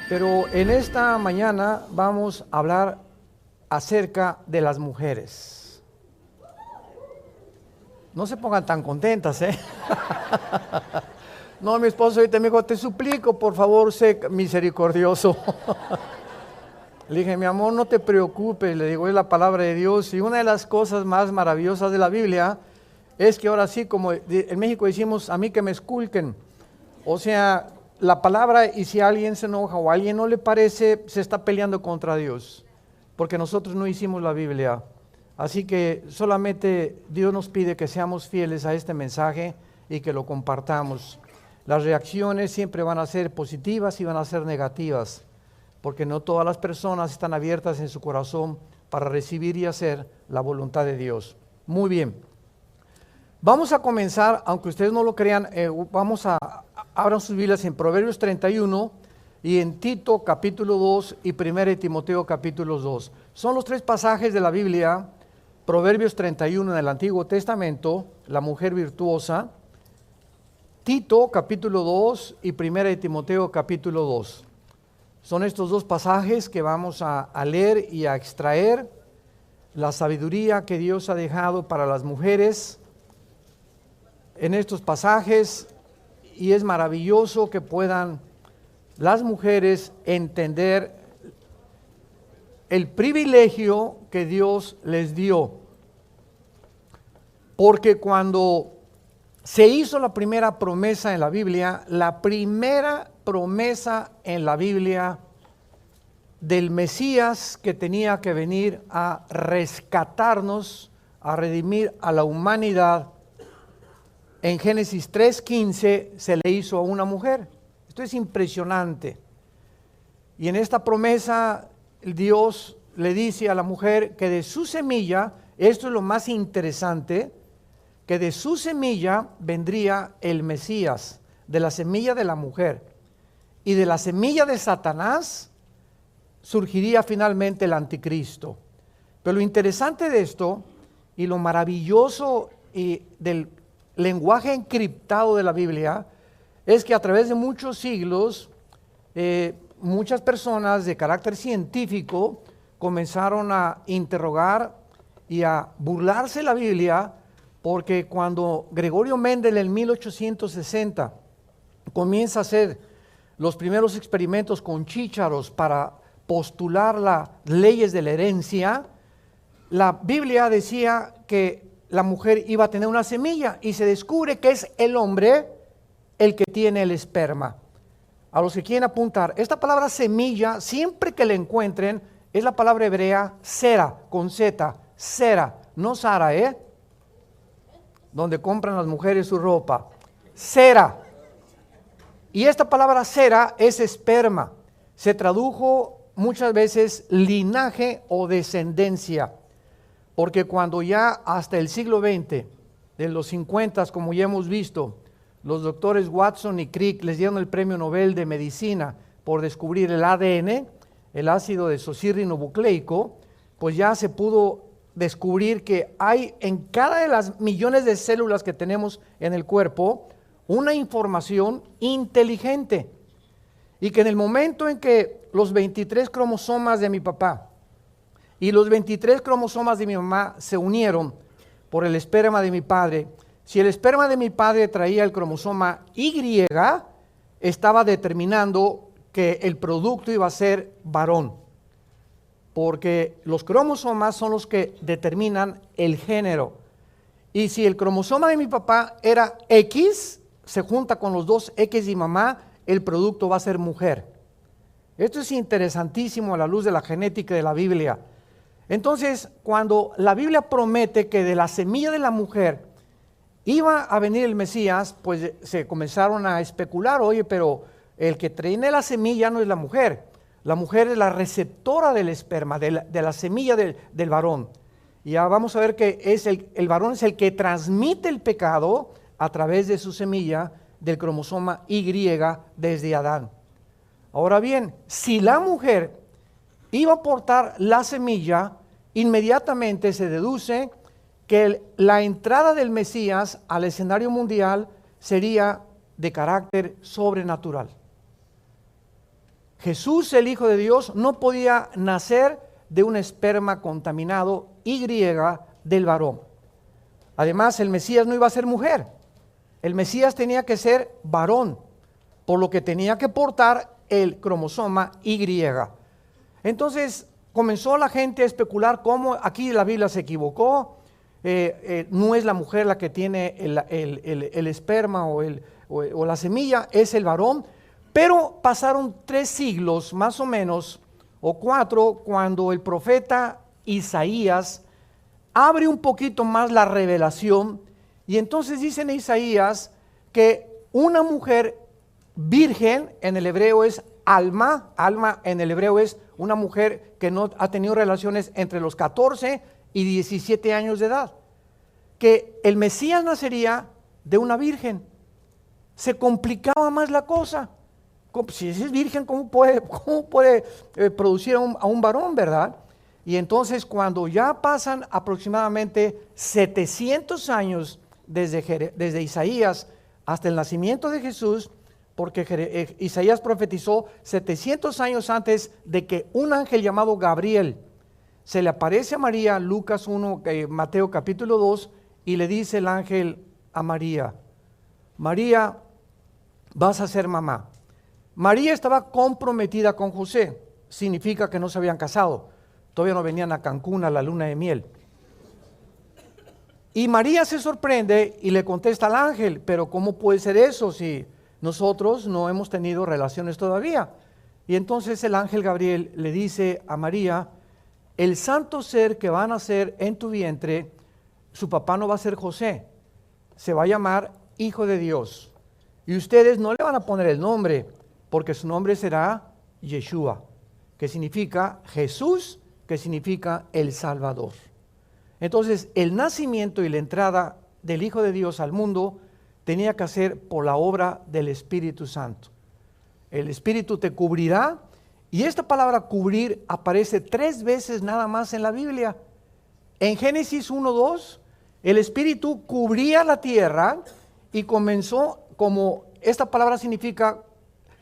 Pero en esta mañana vamos a hablar acerca de las mujeres. No se pongan tan contentas, ¿eh? No, mi esposo ahorita me dijo, te suplico, por favor, sé misericordioso. Le dije, mi amor, no te preocupes, le digo, es la palabra de Dios. Y una de las cosas más maravillosas de la Biblia es que ahora sí, como en México decimos, a mí que me esculquen. O sea, la palabra, y si alguien se enoja o a alguien no le parece, se está peleando contra Dios, porque nosotros no hicimos la Biblia. Así que solamente Dios nos pide que seamos fieles a este mensaje y que lo compartamos. Las reacciones siempre van a ser positivas y van a ser negativas, porque no todas las personas están abiertas en su corazón para recibir y hacer la voluntad de Dios. Muy bien. Vamos a comenzar, aunque ustedes no lo crean, abran sus Biblias en Proverbios 31 y en Tito capítulo 2 y 1 Timoteo capítulo 2. Son los tres pasajes de la Biblia. Proverbios 31 en el Antiguo Testamento, la mujer virtuosa. Tito capítulo 2 y 1 Timoteo capítulo 2. Son estos dos pasajes que vamos a leer y a extraer la sabiduría que Dios ha dejado para las mujeres en estos pasajes, y es maravilloso que puedan las mujeres entender el privilegio que Dios les dio. Porque cuando se hizo la primera promesa en la Biblia, la primera promesa en la Biblia del Mesías que tenía que venir a rescatarnos, a redimir a la humanidad, en Génesis 3:15 se le hizo a una mujer. Esto es impresionante. Y en esta promesa Dios le dice a la mujer que de su semilla, esto es lo más interesante, que de su semilla vendría el Mesías, de la semilla de la mujer. Y de la semilla de Satanás surgiría finalmente el anticristo. Pero lo interesante de esto y lo maravilloso del lenguaje encriptado de la Biblia es que a través de muchos siglos muchas personas de carácter científico comenzaron a interrogar y a burlarse de la Biblia, porque cuando Gregorio Mendel en 1860 comienza a hacer los primeros experimentos con chícharos para postular las leyes de la herencia, la Biblia decía que la mujer iba a tener una semilla, y se descubre que es el hombre el que tiene el esperma. A los que quieren apuntar, esta palabra semilla, siempre que la encuentren, es la palabra hebrea sera, con Z, sera, no Sara, donde compran las mujeres su ropa, sera. Y esta palabra sera es esperma, se tradujo muchas veces linaje o descendencia. Porque cuando ya hasta el siglo XX, de los 50, como ya hemos visto, los doctores Watson y Crick les dieron el premio Nobel de Medicina por descubrir el ADN, el ácido desoxirribonucleico, pues ya se pudo descubrir que hay en cada de las millones de células que tenemos en el cuerpo una información inteligente. Y que en el momento en que los 23 cromosomas de mi papá y los 23 cromosomas de mi mamá se unieron por el esperma de mi padre, si el esperma de mi padre traía el cromosoma Y, estaba determinando que el producto iba a ser varón, porque los cromosomas son los que determinan el género. Y si el cromosoma de mi papá era X, se junta con los dos X de mi mamá, el producto va a ser mujer. Esto es interesantísimo a la luz de la genética de la Biblia. Entonces, cuando la Biblia promete que de la semilla de la mujer iba a venir el Mesías, pues se comenzaron a especular, oye, pero el que tiene la semilla no es la mujer es la receptora del esperma, de la semilla del varón. Y ya vamos a ver que el varón es el que transmite el pecado a través de su semilla del cromosoma Y desde Adán. Ahora bien, si la mujer iba a portar la semilla, inmediatamente se deduce que la entrada del Mesías al escenario mundial sería de carácter sobrenatural. Jesús, el Hijo de Dios, no podía nacer de un esperma contaminado Y del varón. Además, el Mesías no iba a ser mujer. El Mesías tenía que ser varón, por lo que tenía que portar el cromosoma Y. Entonces comenzó la gente a especular cómo aquí la Biblia se equivocó. No es la mujer la que tiene el esperma o la semilla, es el varón. Pero pasaron 3 siglos más o menos, o 4, cuando el profeta Isaías abre un poquito más la revelación, y entonces dice en Isaías que una mujer virgen, en el hebreo es alma en el hebreo es una mujer que no ha tenido relaciones entre los 14 y 17 años de edad, que el Mesías nacería de una virgen. Se complicaba más la cosa. Si es virgen, ¿cómo puede producir a un varón, verdad? Y entonces cuando ya pasan aproximadamente 700 años desde Isaías hasta el nacimiento de Jesús, porque Isaías profetizó 700 años antes de que un ángel llamado Gabriel se le aparece a María, Lucas 1, Mateo capítulo 2, y le dice el ángel a María, María, vas a ser mamá. María estaba comprometida con José, significa que no se habían casado, todavía no venían a Cancún a la luna de miel. Y María se sorprende y le contesta al ángel, pero ¿cómo puede ser eso si nosotros no hemos tenido relaciones todavía? Y entonces el ángel Gabriel le dice a María, el santo ser que va a nacer en tu vientre, su papá no va a ser José, se va a llamar Hijo de Dios. Y ustedes no le van a poner el nombre, porque su nombre será Yeshua, que significa Jesús, que significa el Salvador. Entonces, el nacimiento y la entrada del Hijo de Dios al mundo tenía que ser por la obra del Espíritu Santo. El Espíritu te cubrirá, y esta palabra cubrir aparece 3 veces nada más en la Biblia. En Génesis 1:2, el Espíritu cubría la tierra y comenzó, como esta palabra significa,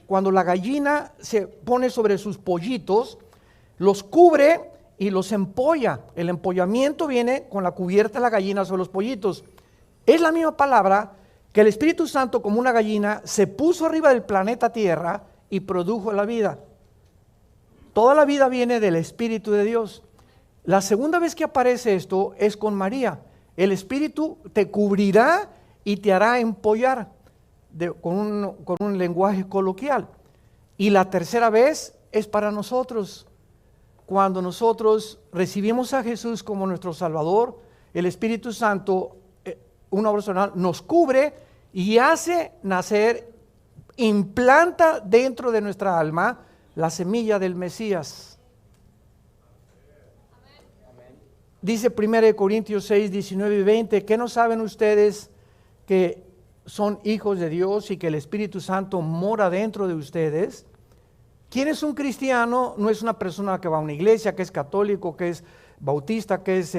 cuando la gallina se pone sobre sus pollitos, los cubre y los empolla. El empollamiento viene con la cubierta de la gallina sobre los pollitos. Es la misma palabra que el Espíritu Santo, como una gallina, se puso arriba del planeta Tierra y produjo la vida. Toda la vida viene del Espíritu de Dios. La segunda vez que aparece esto es con María. El Espíritu te cubrirá y te hará empollar, con un lenguaje coloquial. Y la tercera vez es para nosotros. Cuando nosotros recibimos a Jesús como nuestro Salvador, el Espíritu Santo, una obra personal, nos cubre y hace nacer, implanta dentro de nuestra alma la semilla del Mesías. Dice 1 Corintios 6, 19 y 20, ¿qué no saben ustedes que son hijos de Dios y que el Espíritu Santo mora dentro de ustedes? ¿Quién es un cristiano? No es una persona que va a una iglesia, que es católico, que es bautista, que es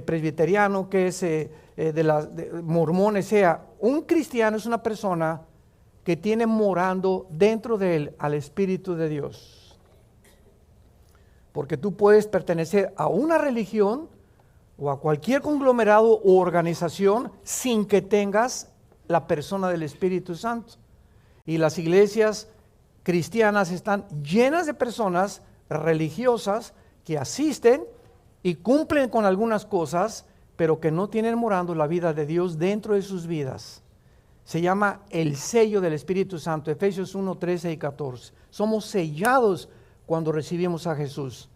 presbiteriano, que es de mormones. Un cristiano es una persona que tiene morando dentro de él al Espíritu de Dios. Porque tú puedes pertenecer a una religión o a cualquier conglomerado u organización sin que tengas la persona del Espíritu Santo. Y las iglesias cristianas están llenas de personas religiosas que asisten y cumplen con algunas cosas, pero que no tienen morando la vida de Dios dentro de sus vidas. Se llama el sello del Espíritu Santo, Efesios 1, 13 y 14. Somos sellados cuando recibimos a Jesús.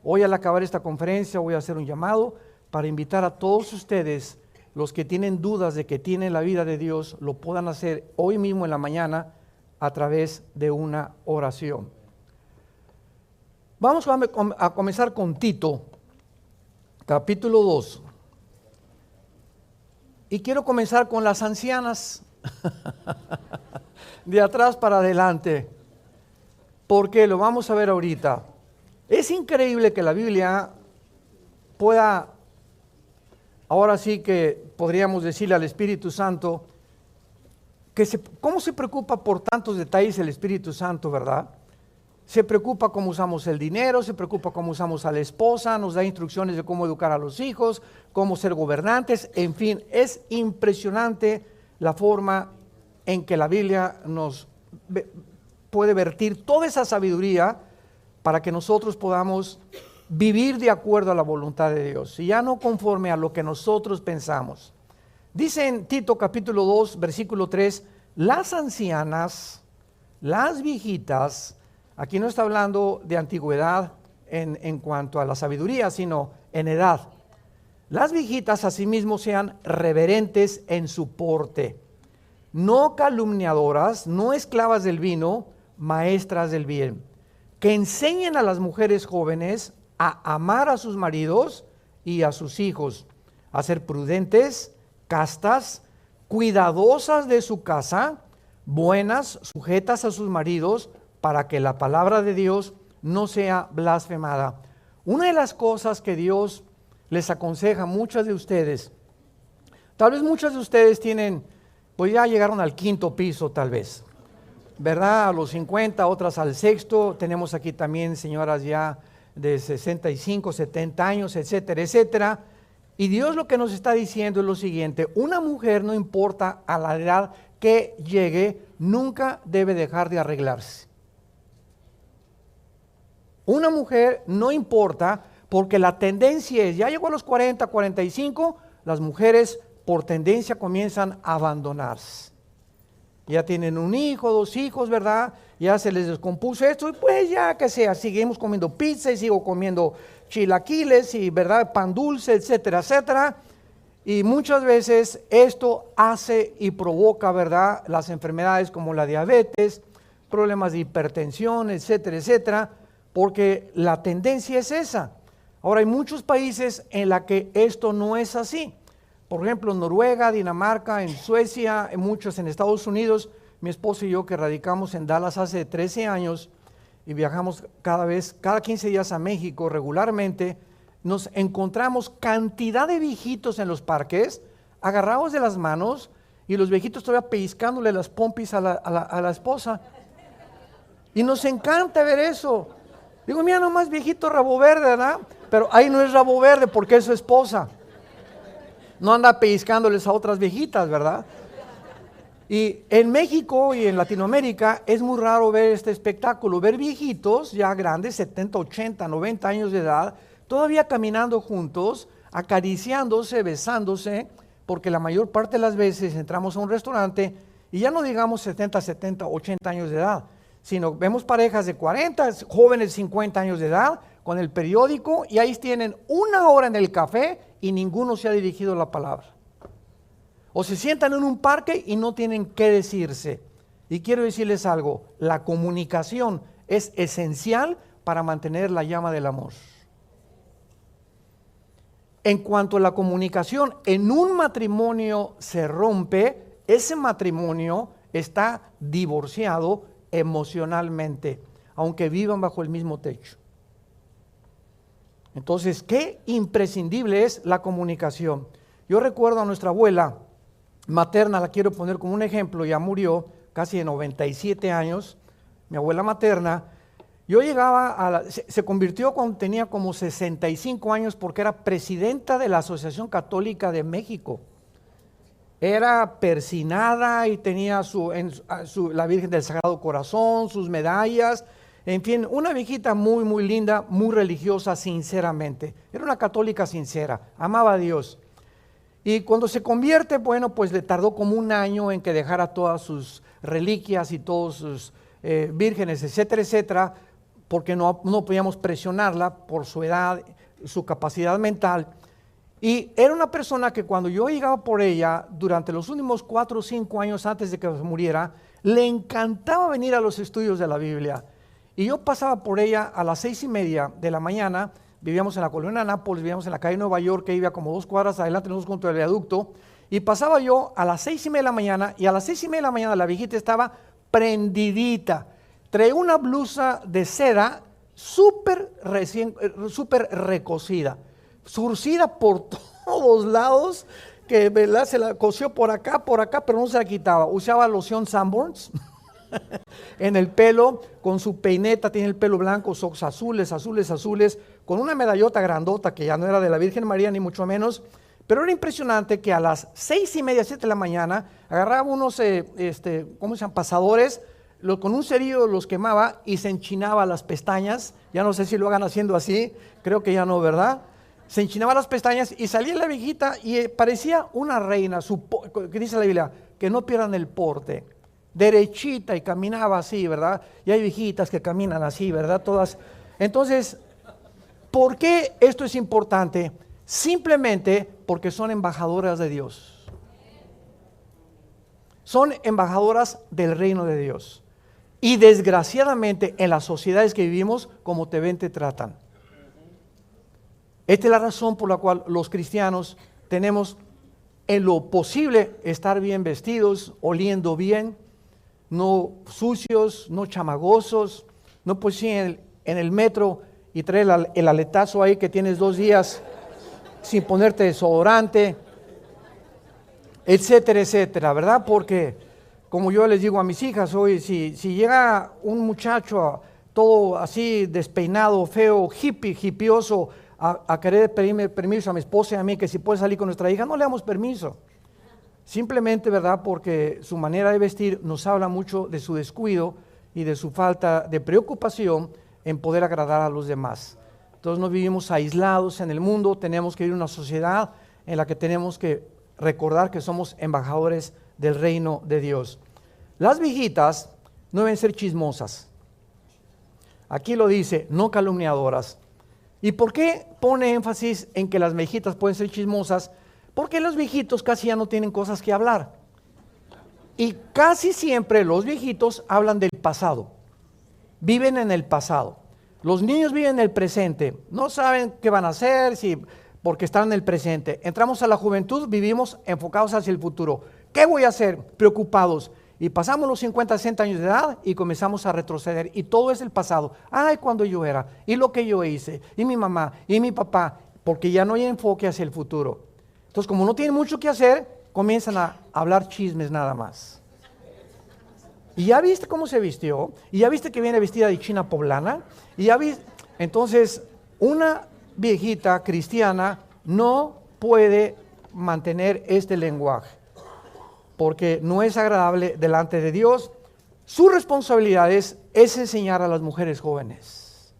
Hoy al acabar esta conferencia voy a hacer un llamado para invitar a todos ustedes, los que tienen dudas de que tienen la vida de Dios, lo puedan hacer hoy mismo en la mañana a través de una oración. Vamos a comenzar con Tito, capítulo 2. Y quiero comenzar con las ancianas, de atrás para adelante, porque lo vamos a ver ahorita. Es increíble que la Biblia pueda, ahora sí que podríamos decirle al Espíritu Santo, ¿cómo se preocupa por tantos detalles el Espíritu Santo, verdad? se preocupa cómo usamos el dinero, se preocupa cómo usamos a la esposa, nos da instrucciones de cómo educar a los hijos, cómo ser gobernantes, en fin, es impresionante la forma en que la Biblia nos puede vertir toda esa sabiduría para que nosotros podamos vivir de acuerdo a la voluntad de Dios y ya no conforme a lo que nosotros pensamos. Dice en Tito capítulo 2, versículo 3, las ancianas, las viejitas, aquí no está hablando de antigüedad en cuanto a la sabiduría, sino en edad. Las viejitas asimismo sean reverentes en su porte, no calumniadoras, no esclavas del vino, maestras del bien, que enseñen a las mujeres jóvenes a amar a sus maridos y a sus hijos, a ser prudentes, castas, cuidadosas de su casa, buenas, sujetas a sus maridos, para que la palabra de Dios no sea blasfemada. Una de las cosas que Dios les aconseja a muchas de ustedes, tal vez muchas de ustedes tienen, pues ya llegaron al 5º piso tal vez, ¿verdad? A los 50, otras al 6º, tenemos aquí también señoras ya de 65, 70 años, etcétera, etcétera. Y Dios lo que nos está diciendo es lo siguiente: una mujer, no importa a la edad que llegue, nunca debe dejar de arreglarse. Una mujer no importa, porque la tendencia es, ya llegó a los 40, 45, las mujeres por tendencia comienzan a abandonarse. Ya tienen un hijo, 2 hijos, ¿verdad? Ya se les descompuso esto, y pues ya que sea, seguimos comiendo pizza y sigo comiendo chilaquiles y, ¿verdad?, pan dulce, etcétera, etcétera. Y muchas veces esto hace y provoca, ¿verdad?, las enfermedades como la diabetes, problemas de hipertensión, etcétera, etcétera, porque la tendencia es esa. Ahora hay muchos países en la que esto no es así. Por ejemplo, en Noruega, Dinamarca, en Suecia, en muchos en Estados Unidos. Mi esposo y yo, que radicamos en Dallas hace 13 años y viajamos cada 15 días a México regularmente, nos encontramos cantidad de viejitos en los parques, agarrados de las manos, y los viejitos todavía pellizcándole las pompis a la esposa. Y nos encanta ver eso. Digo, mira nomás, viejito rabo verde, ¿verdad? Pero ahí no es rabo verde porque es su esposa. No anda pellizcándoles a otras viejitas, ¿verdad? Y en México y en Latinoamérica es muy raro ver este espectáculo, ver viejitos ya grandes, 70, 80, 90 años de edad, todavía caminando juntos, acariciándose, besándose, porque la mayor parte de las veces entramos a un restaurante y ya no digamos 70, 80 años de edad, sino vemos parejas de 40, jóvenes de 50 años de edad, con el periódico, y ahí tienen 1 hora en el café y ninguno se ha dirigido la palabra. O se sientan en un parque y no tienen qué decirse. Y quiero decirles algo, la comunicación es esencial para mantener la llama del amor. En cuanto a la comunicación en un matrimonio se rompe, ese matrimonio está divorciado emocionalmente, aunque vivan bajo el mismo techo. Entonces, qué imprescindible es la comunicación. Yo recuerdo a nuestra abuela materna, la quiero poner como un ejemplo, ya murió, casi de 97 años, mi abuela materna. Yo llegaba se convirtió cuando tenía como 65 años porque era presidenta de la Asociación Católica de México. Era persinada y tenía la Virgen del Sagrado Corazón, sus medallas, en fin, una viejita muy, muy linda, muy religiosa, sinceramente. Era una católica sincera, amaba a Dios. Y cuando se convierte, bueno, pues le tardó como 1 año en que dejara todas sus reliquias y todos sus vírgenes, etcétera, etcétera, porque no podíamos presionarla por su edad, su capacidad mental. Y era una persona que cuando yo llegaba por ella, durante los últimos 4 o 5 años antes de que muriera, le encantaba venir a los estudios de la Biblia. Y yo pasaba por ella a las 6:30 de la mañana, vivíamos en la colonia Nápoles, vivíamos en la calle Nueva York, que iba como 2 cuadras adelante, nosotros junto al viaducto, y pasaba yo a las 6:30 de la mañana, y a las 6:30 de la mañana la viejita estaba prendidita, traía una blusa de seda súper recocida, surcida por todos lados, que, ¿verdad?, se la cosió por acá, pero no se la quitaba. Usaba loción Sanborns en el pelo, con su peineta, tiene el pelo blanco, ojos azules, azules, azules, con una medallota grandota que ya no era de la Virgen María ni mucho menos, pero era impresionante que a las 6:30, 7 de la mañana, agarraba unos, ¿cómo se llaman? Pasadores, con un cerillo los quemaba y se enchinaba las pestañas. Ya no sé si lo hagan haciendo así, creo que ya no, ¿verdad? Se enchinaba las pestañas y salía la viejita y parecía una reina, que dice la Biblia, que no pierdan el porte, derechita, y caminaba así, ¿verdad? Y hay viejitas que caminan así, ¿verdad? Todas. Entonces, ¿por qué esto es importante? Simplemente porque son embajadoras de Dios. Son embajadoras del reino de Dios. Y desgraciadamente en las sociedades que vivimos, como te ven, te tratan. Esta es la razón por la cual los cristianos tenemos en lo posible estar bien vestidos, oliendo bien, no sucios, no chamagosos, no pues sí en el metro y traer el aletazo ahí que tienes 2 días sin ponerte desodorante, etcétera, etcétera, ¿verdad? Porque como yo les digo a mis hijas hoy, si llega un muchacho todo así despeinado, feo, hippioso, a querer pedirme permiso a mi esposa y a mí que si puede salir con nuestra hija, no le damos permiso. Simplemente, ¿verdad? Porque su manera de vestir nos habla mucho de su descuido y de su falta de preocupación en poder agradar a los demás. Entonces no vivimos aislados en el mundo, tenemos que vivir en una sociedad en la que tenemos que recordar que somos embajadores del reino de Dios. Las viejitas no deben ser chismosas. Aquí lo dice, no calumniadoras. ¿Y por qué pone énfasis en que las viejitas pueden ser chismosas? Porque los viejitos casi ya no tienen cosas que hablar. Y casi siempre los viejitos hablan del pasado. Viven en el pasado. Los niños viven en el presente. No saben qué van a hacer porque están en el presente. Entramos a la juventud, vivimos enfocados hacia el futuro. ¿Qué voy a hacer? Preocupados. Y pasamos los 50, 60 años de edad y comenzamos a retroceder. Y todo es el pasado. Ay, cuando yo era, y lo que yo hice, y mi mamá, y mi papá, porque ya no hay enfoque hacia el futuro. Entonces, como no tienen mucho que hacer, comienzan a hablar chismes nada más. ¿Y ya viste cómo se vistió? ¿Y ya viste que viene vestida de china poblana? ¿Y ya viste? Entonces, una viejita cristiana no puede mantener este lenguaje, porque no es agradable delante de Dios. Su responsabilidad es enseñar a las mujeres jóvenes.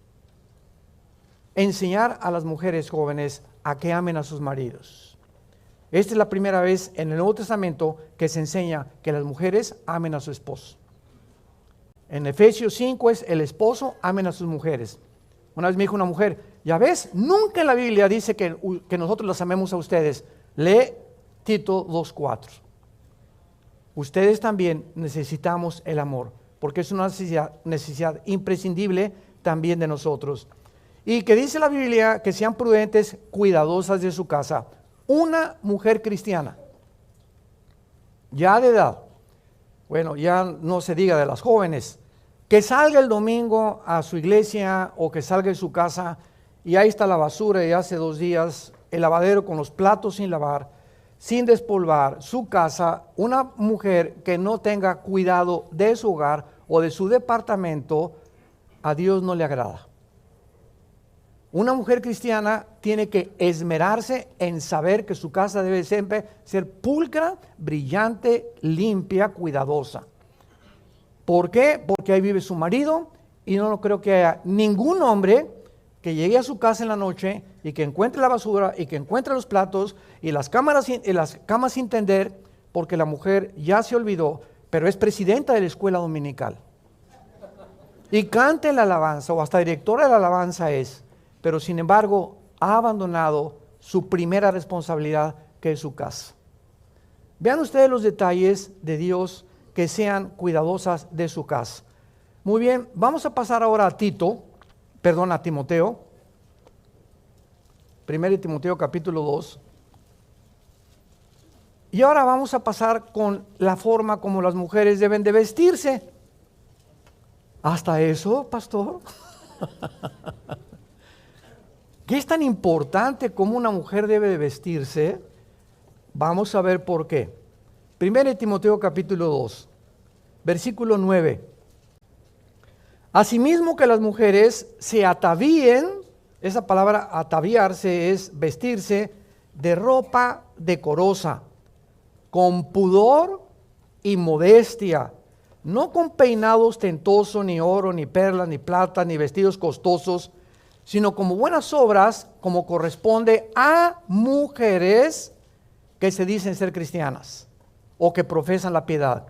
Enseñar a las mujeres jóvenes a que amen a sus maridos. Esta es la primera vez en el Nuevo Testamento que se enseña que las mujeres amen a su esposo. En Efesios 5 es el esposo amen a sus mujeres. Una vez me dijo una mujer, ya ves, nunca en la Biblia dice que nosotros las amemos a ustedes. Lee Tito 2:4. Ustedes también necesitamos el amor, porque es una necesidad imprescindible también de nosotros. Y que dice la Biblia que sean prudentes, cuidadosas de su casa. Una mujer cristiana, ya de edad, bueno, ya no se diga de las jóvenes, que salga el domingo a su iglesia o que salga de su casa y ahí está la basura de hace 2 días, el lavadero con los platos sin lavar, sin despolvar, su casa. Una mujer que no tenga cuidado de su hogar o de su departamento, a Dios no le agrada. Una mujer cristiana tiene que esmerarse en saber que su casa debe siempre ser pulcra, brillante, limpia, cuidadosa. ¿Por qué? Porque ahí vive su marido y no creo que haya ningún hombre que llegue a su casa en la noche y que encuentre la basura y que encuentre los platos y las camas sin tender, porque la mujer ya se olvidó, pero es presidenta de la escuela dominical. Y canta la alabanza o hasta directora de la alabanza es, pero sin embargo ha abandonado su primera responsabilidad, que es su casa. Vean ustedes los detalles de Dios, que sean cuidadosas de su casa. Muy bien, vamos a pasar ahora a Timoteo. 1 Timoteo capítulo 2. Y ahora vamos a pasar con la forma como las mujeres deben de vestirse. ¿Hasta eso, pastor? ¿Qué es tan importante como una mujer debe de vestirse? Vamos a ver por qué. 1 Timoteo capítulo 2. versículo 9. Asimismo que las mujeres se atavíen, esa palabra ataviarse es vestirse de ropa decorosa, con pudor y modestia, no con peinado ostentoso, ni oro, ni perlas, ni plata, ni vestidos costosos, sino como buenas obras, como corresponde a mujeres que se dicen ser cristianas o que profesan la piedad.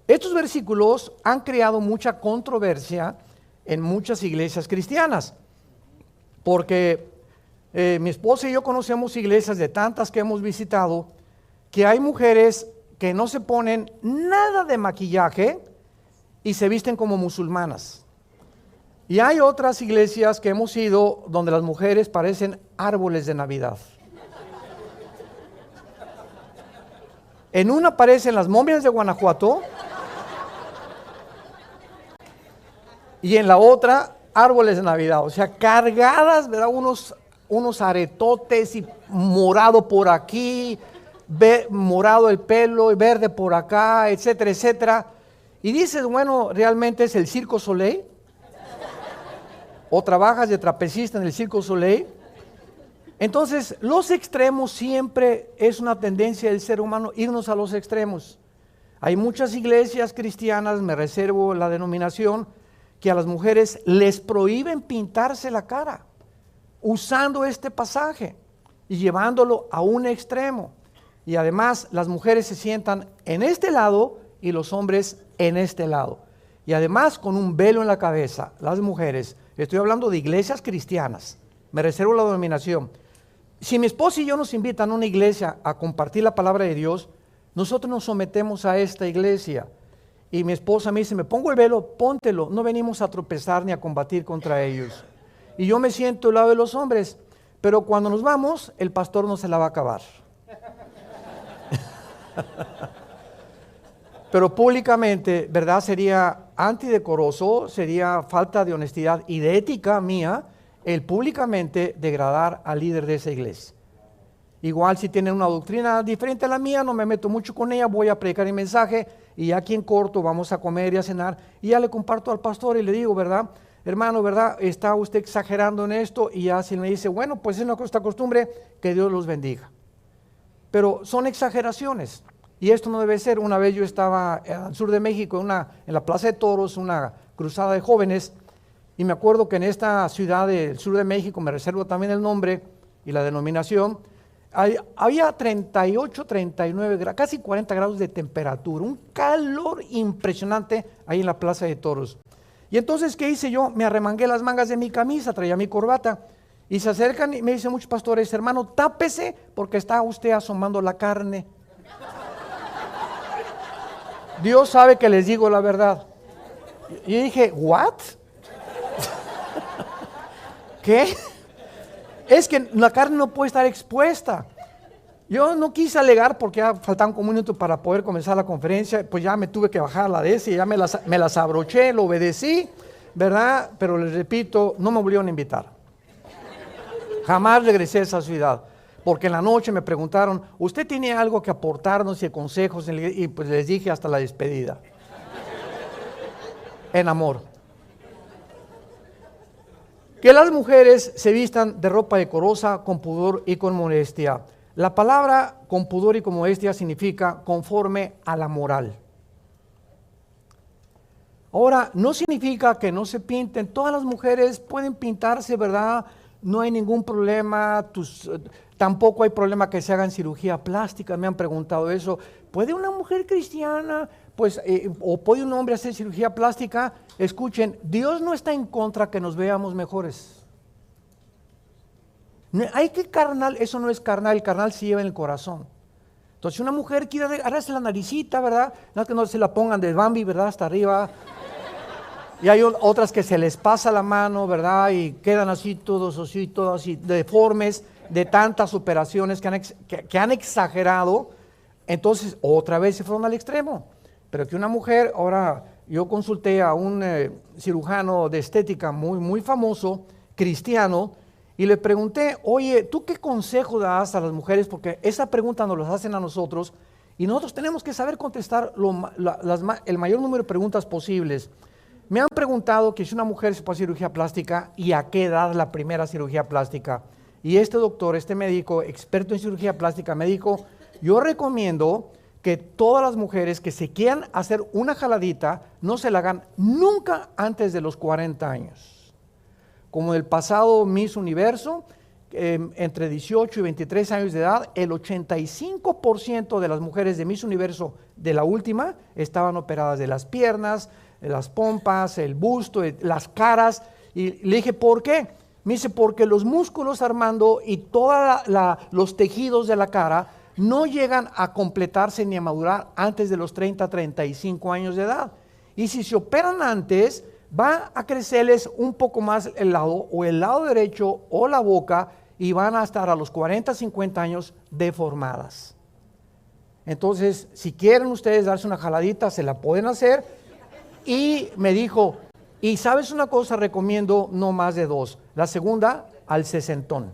Estos versículos han creado mucha controversia en muchas iglesias cristianas, porque mi esposa y yo conocemos iglesias de tantas que hemos visitado, que hay mujeres que no se ponen nada de maquillaje y se visten como musulmanas. Y hay otras iglesias que hemos ido donde las mujeres parecen árboles de Navidad. En una aparecen las momias de Guanajuato y en la otra árboles de Navidad, o sea, cargadas, ¿verdad? Unos aretotes y morado por aquí, morado el pelo y verde por acá, etcétera, etcétera. Y dices, bueno, ¿realmente es el Circo Soleil? ¿O trabajas de trapecista en el Circo Soleil? Entonces, los extremos siempre es una tendencia del ser humano, irnos a los extremos. Hay muchas iglesias cristianas, me reservo la denominación, que a las mujeres les prohíben pintarse la cara, usando este pasaje y llevándolo a un extremo. Y además, las mujeres se sientan en este lado y los hombres en este lado. Y además, con un velo en la cabeza, las mujeres. Estoy hablando de iglesias cristianas, me reservo la denominación. Si mi esposa y yo nos invitan a una iglesia a compartir la palabra de Dios, nosotros nos sometemos a esta iglesia. Y mi esposa me dice, me pongo el velo, póntelo, no venimos a tropezar ni a combatir contra ellos. Y yo me siento al lado de los hombres, pero cuando nos vamos, el pastor no se la va a acabar. Pero públicamente, ¿verdad? Sería antidecoroso, sería falta de honestidad y de ética mía el públicamente degradar al líder de esa iglesia. Igual si tienen una doctrina diferente a la mía, no me meto mucho con ella, voy a predicar el mensaje y aquí en corto vamos a comer y a cenar y ya le comparto al pastor y le digo, ¿verdad? Hermano, ¿verdad? ¿Está usted exagerando en esto? Y ya si me dice, bueno, pues es nuestra costumbre, que Dios los bendiga. Pero son exageraciones. Y esto no debe ser. Una vez yo estaba al sur de México, en la Plaza de Toros, una cruzada de jóvenes, y me acuerdo que en esta ciudad del sur de México, me reservo también el nombre y la denominación, había 38, 39 grados, casi 40 grados de temperatura, un calor impresionante ahí en la Plaza de Toros. Y entonces, ¿qué hice yo? Me arremangué las mangas de mi camisa, traía mi corbata, y se acercan y me dicen muchos pastores, hermano, tápese porque está usted asomando la carne. Dios sabe que les digo la verdad. Y dije, ¿what? ¿Qué? Es que la carne no puede estar expuesta. Yo no quise alegar porque ya faltaban como un minuto para poder comenzar la conferencia, pues ya me tuve que bajar la de ese, y ya me las abroché, lo obedecí, ¿verdad? Pero les repito, no me volvieron a invitar. Jamás regresé a esa ciudad. Porque en la noche me preguntaron, ¿usted tiene algo que aportarnos y consejos? Y pues les dije hasta la despedida. En amor. Que las mujeres se vistan de ropa decorosa, con pudor y con modestia. La palabra con pudor y con modestia significa conforme a la moral. Ahora, no significa que no se pinten. Todas las mujeres pueden pintarse, ¿verdad? No hay ningún problema. Tampoco hay problema que se hagan cirugía plástica, me han preguntado eso. ¿Puede una mujer cristiana, o puede un hombre hacer cirugía plástica? Escuchen, Dios no está en contra que nos veamos mejores. Hay que carnal, eso no es carnal, el carnal se lleva en el corazón. Entonces, si una mujer quiere agarrarse la naricita, ¿verdad? No que no se la pongan de Bambi, ¿verdad? Hasta arriba. Y hay otras que se les pasa la mano, ¿verdad? Y quedan así, todos así, deformes, de tantas operaciones que han exagerado. Entonces, otra vez se fueron al extremo. Pero que una mujer, ahora yo consulté a un cirujano de estética muy, muy famoso, cristiano, y le pregunté, oye, ¿tú qué consejo das a las mujeres? Porque esa pregunta nos la hacen a nosotros, Y nosotros tenemos que saber contestar el mayor número de preguntas posibles. Me han preguntado que si una mujer se puede hacer cirugía plástica y a qué edad la primera cirugía plástica. Y este doctor, este médico, experto en cirugía plástica, me dijo, yo recomiendo que todas las mujeres que se quieran hacer una jaladita no se la hagan nunca antes de los 40 años. Como en el pasado Miss Universo, entre 18 y 23 años de edad, el 85% de las mujeres de Miss Universo de la última estaban operadas de las piernas, de las pompas, el busto, las caras. Y le dije, ¿por qué? Me dice, porque los músculos, Armando, y todos los tejidos de la cara no llegan a completarse ni a madurar antes de los 30, 35 años de edad. Y si se operan antes, va a crecerles un poco más el lado derecho o la boca, y van a estar a los 40, 50 años deformadas. Entonces, si quieren ustedes darse una jaladita, se la pueden hacer. Y me dijo, y sabes una cosa, recomiendo no más de 2. La segunda, al 60.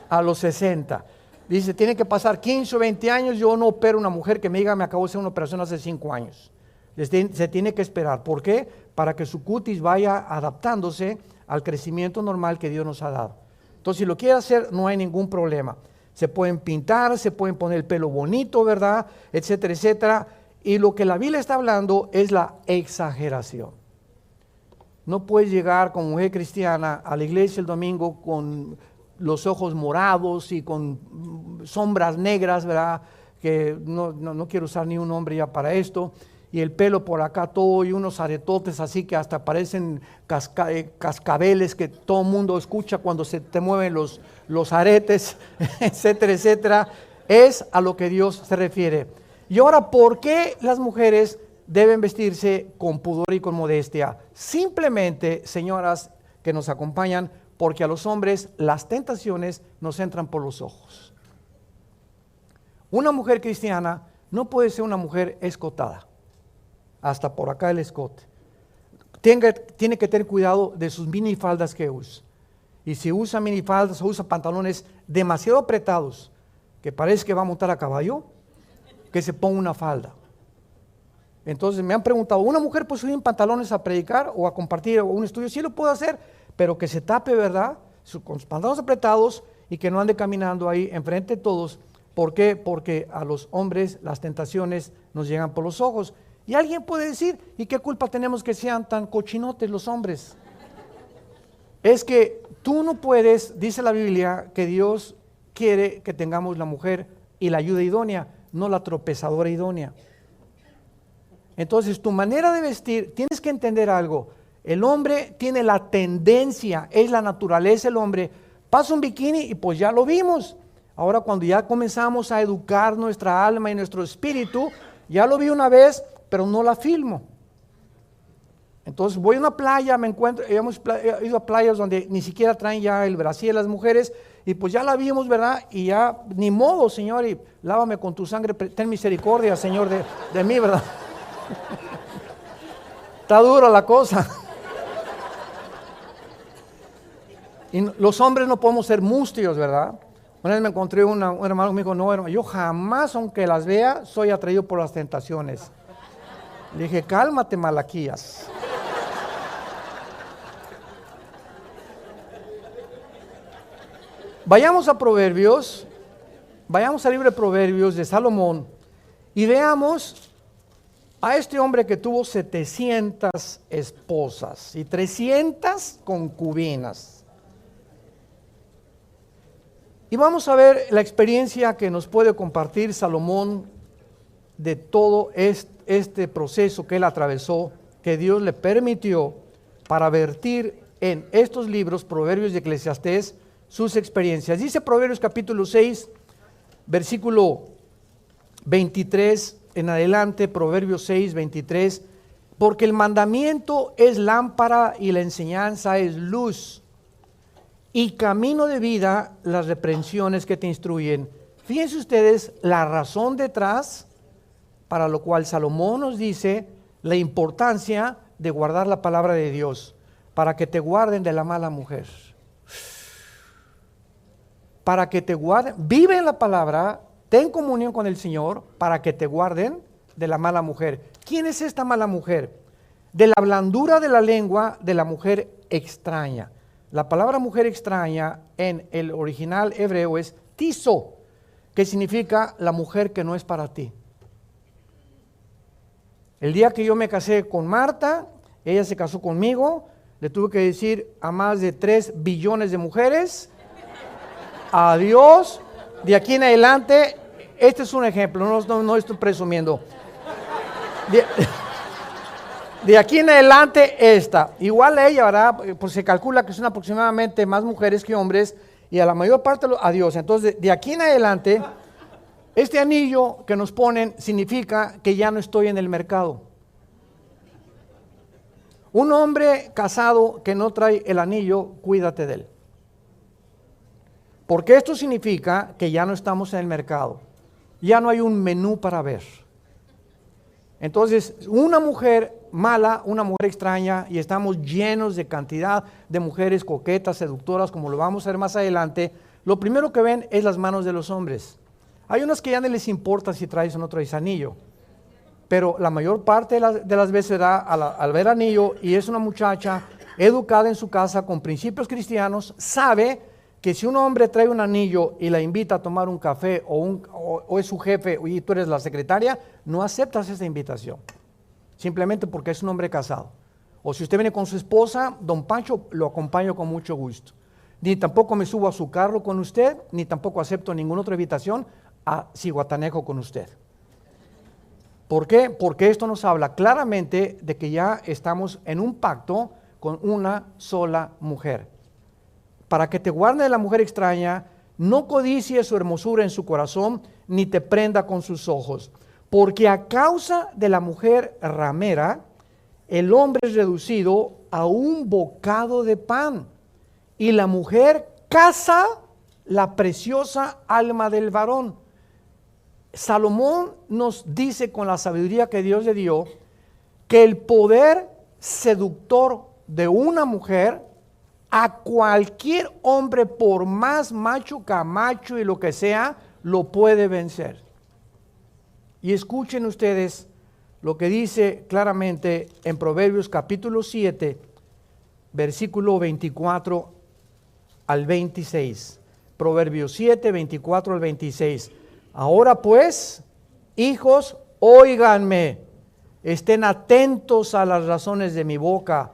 A los 60. Dice, tiene que pasar 15 o 20 años, yo no opero a una mujer que me diga, me acabo de hacer una operación hace 5 años. Se tiene que esperar. ¿Por qué? Para que su cutis vaya adaptándose al crecimiento normal que Dios nos ha dado. Entonces, si lo quiere hacer, no hay ningún problema. Se pueden pintar, se pueden poner el pelo bonito, ¿verdad? Etcétera, etcétera. Y lo que la Biblia está hablando es la exageración. No puedes llegar como mujer cristiana a la iglesia el domingo con los ojos morados y con sombras negras, ¿verdad? Que no quiero usar ni un nombre ya para esto. Y el pelo por acá todo, y unos aretotes así que hasta parecen cascabeles que todo el mundo escucha cuando se te mueven los aretes, etcétera, etcétera. Es a lo que Dios se refiere. Y ahora, ¿por qué las mujeres deben vestirse con pudor y con modestia? Simplemente, señoras que nos acompañan, porque a los hombres las tentaciones nos entran por los ojos. Una mujer cristiana no puede ser una mujer escotada, hasta por acá el escote. Tiene que tener cuidado de sus minifaldas que usa. Y si usa minifaldas o usa pantalones demasiado apretados, que parece que va a montar a caballo, que se ponga una falda. Entonces me han preguntado, ¿una mujer puede subir en pantalones a predicar o a compartir un estudio? Sí lo puede hacer, pero que se tape, ¿verdad? Con sus pantalones apretados y que no ande caminando ahí enfrente de todos. ¿Por qué? Porque a los hombres las tentaciones nos llegan por los ojos. Y alguien puede decir, ¿y qué culpa tenemos que sean tan cochinotes los hombres? Es que tú no puedes, dice la Biblia, que Dios quiere que tengamos la mujer y la ayuda idónea, no la tropezadora idónea. Entonces, tu manera de vestir, tienes que entender algo. El hombre tiene la tendencia, es la naturaleza del hombre. Pasa un bikini y pues ya lo vimos. Ahora cuando ya comenzamos a educar nuestra alma y nuestro espíritu, ya lo vi una vez, pero no la filmo. Entonces voy a una playa, hemos ido a playas donde ni siquiera traen ya el brasier las mujeres, y pues ya la vimos, ¿verdad? Y ya, ni modo, Señor, y lávame con tu sangre, ten misericordia, Señor, de mí, ¿verdad? Está dura la cosa. Y los hombres no podemos ser mustios, ¿verdad? Una vez me encontré un hermano que me dijo, no, hermano, yo jamás, aunque las vea, soy atraído por las tentaciones. Le dije, cálmate, Malaquías. Vayamos a Proverbios, vayamos al libro de Proverbios de Salomón y veamos a este hombre que tuvo 700 esposas y 300 concubinas. Y vamos a ver la experiencia que nos puede compartir Salomón de todo este proceso que él atravesó, que Dios le permitió para vertir en estos libros, Proverbios y Eclesiastés, sus experiencias. Dice Proverbios capítulo 6, versículo 23 en adelante, Proverbios 6, 23, porque el mandamiento es lámpara y la enseñanza es luz, y camino de vida las reprensiones que te instruyen. Fíjense ustedes la razón detrás, para lo cual Salomón nos dice la importancia de guardar la palabra de Dios, para que te guarden de la mala mujer. Para que te guarden, vive en la palabra ten comunión con el Señor para que te guarden de la mala mujer. ¿Quién es esta mala mujer? De la blandura de la lengua de la mujer extraña. La palabra mujer extraña en el original hebreo es tiso, que significa la mujer que no es para ti. El día que yo me casé con Marta, ella se casó conmigo, le tuve que decir a más de 3 billones de mujeres, adiós, de aquí en adelante, este es un ejemplo, no estoy presumiendo. De aquí en adelante esta, igual a ella, ¿verdad? Pues se calcula que son aproximadamente más mujeres que hombres y a la mayor parte adiós. Entonces de aquí en adelante, este anillo que nos ponen significa que ya no estoy en el mercado. Un hombre casado que no trae el anillo, cuídate de él. Porque esto significa que ya no estamos en el mercado. Ya no hay un menú para ver. Entonces, una mujer mala, una mujer extraña, y estamos llenos de cantidad de mujeres coquetas, seductoras, como lo vamos a ver más adelante, lo primero que ven es las manos de los hombres. Hay unas que ya no les importa si traes o no traes anillo, pero la mayor parte de las veces al ver anillo, y es una muchacha educada en su casa con principios cristianos, sabe que si un hombre trae un anillo y la invita a tomar un café o es su jefe y tú eres la secretaria, no aceptas esa invitación, simplemente porque es un hombre casado. O si usted viene con su esposa, don Pancho, lo acompaño con mucho gusto. Ni tampoco me subo a su carro con usted, ni tampoco acepto ninguna otra invitación a Cihuatanejo con usted. ¿Por qué? Porque esto nos habla claramente de que ya estamos en un pacto con una sola mujer. Para que te guarde de la mujer extraña, no codicies su hermosura en su corazón, ni te prenda con sus ojos. Porque a causa de la mujer ramera, el hombre es reducido a un bocado de pan, y la mujer caza la preciosa alma del varón. Salomón nos dice con la sabiduría que Dios le dio, que el poder seductor de una mujer a cualquier hombre, por más macho, camacho y lo que sea, lo puede vencer. Y escuchen ustedes lo que dice claramente en Proverbios capítulo 7, versículo 24 al 26. Proverbios 7, 24 al 26. Ahora pues, hijos, óiganme, estén atentos a las razones de mi boca.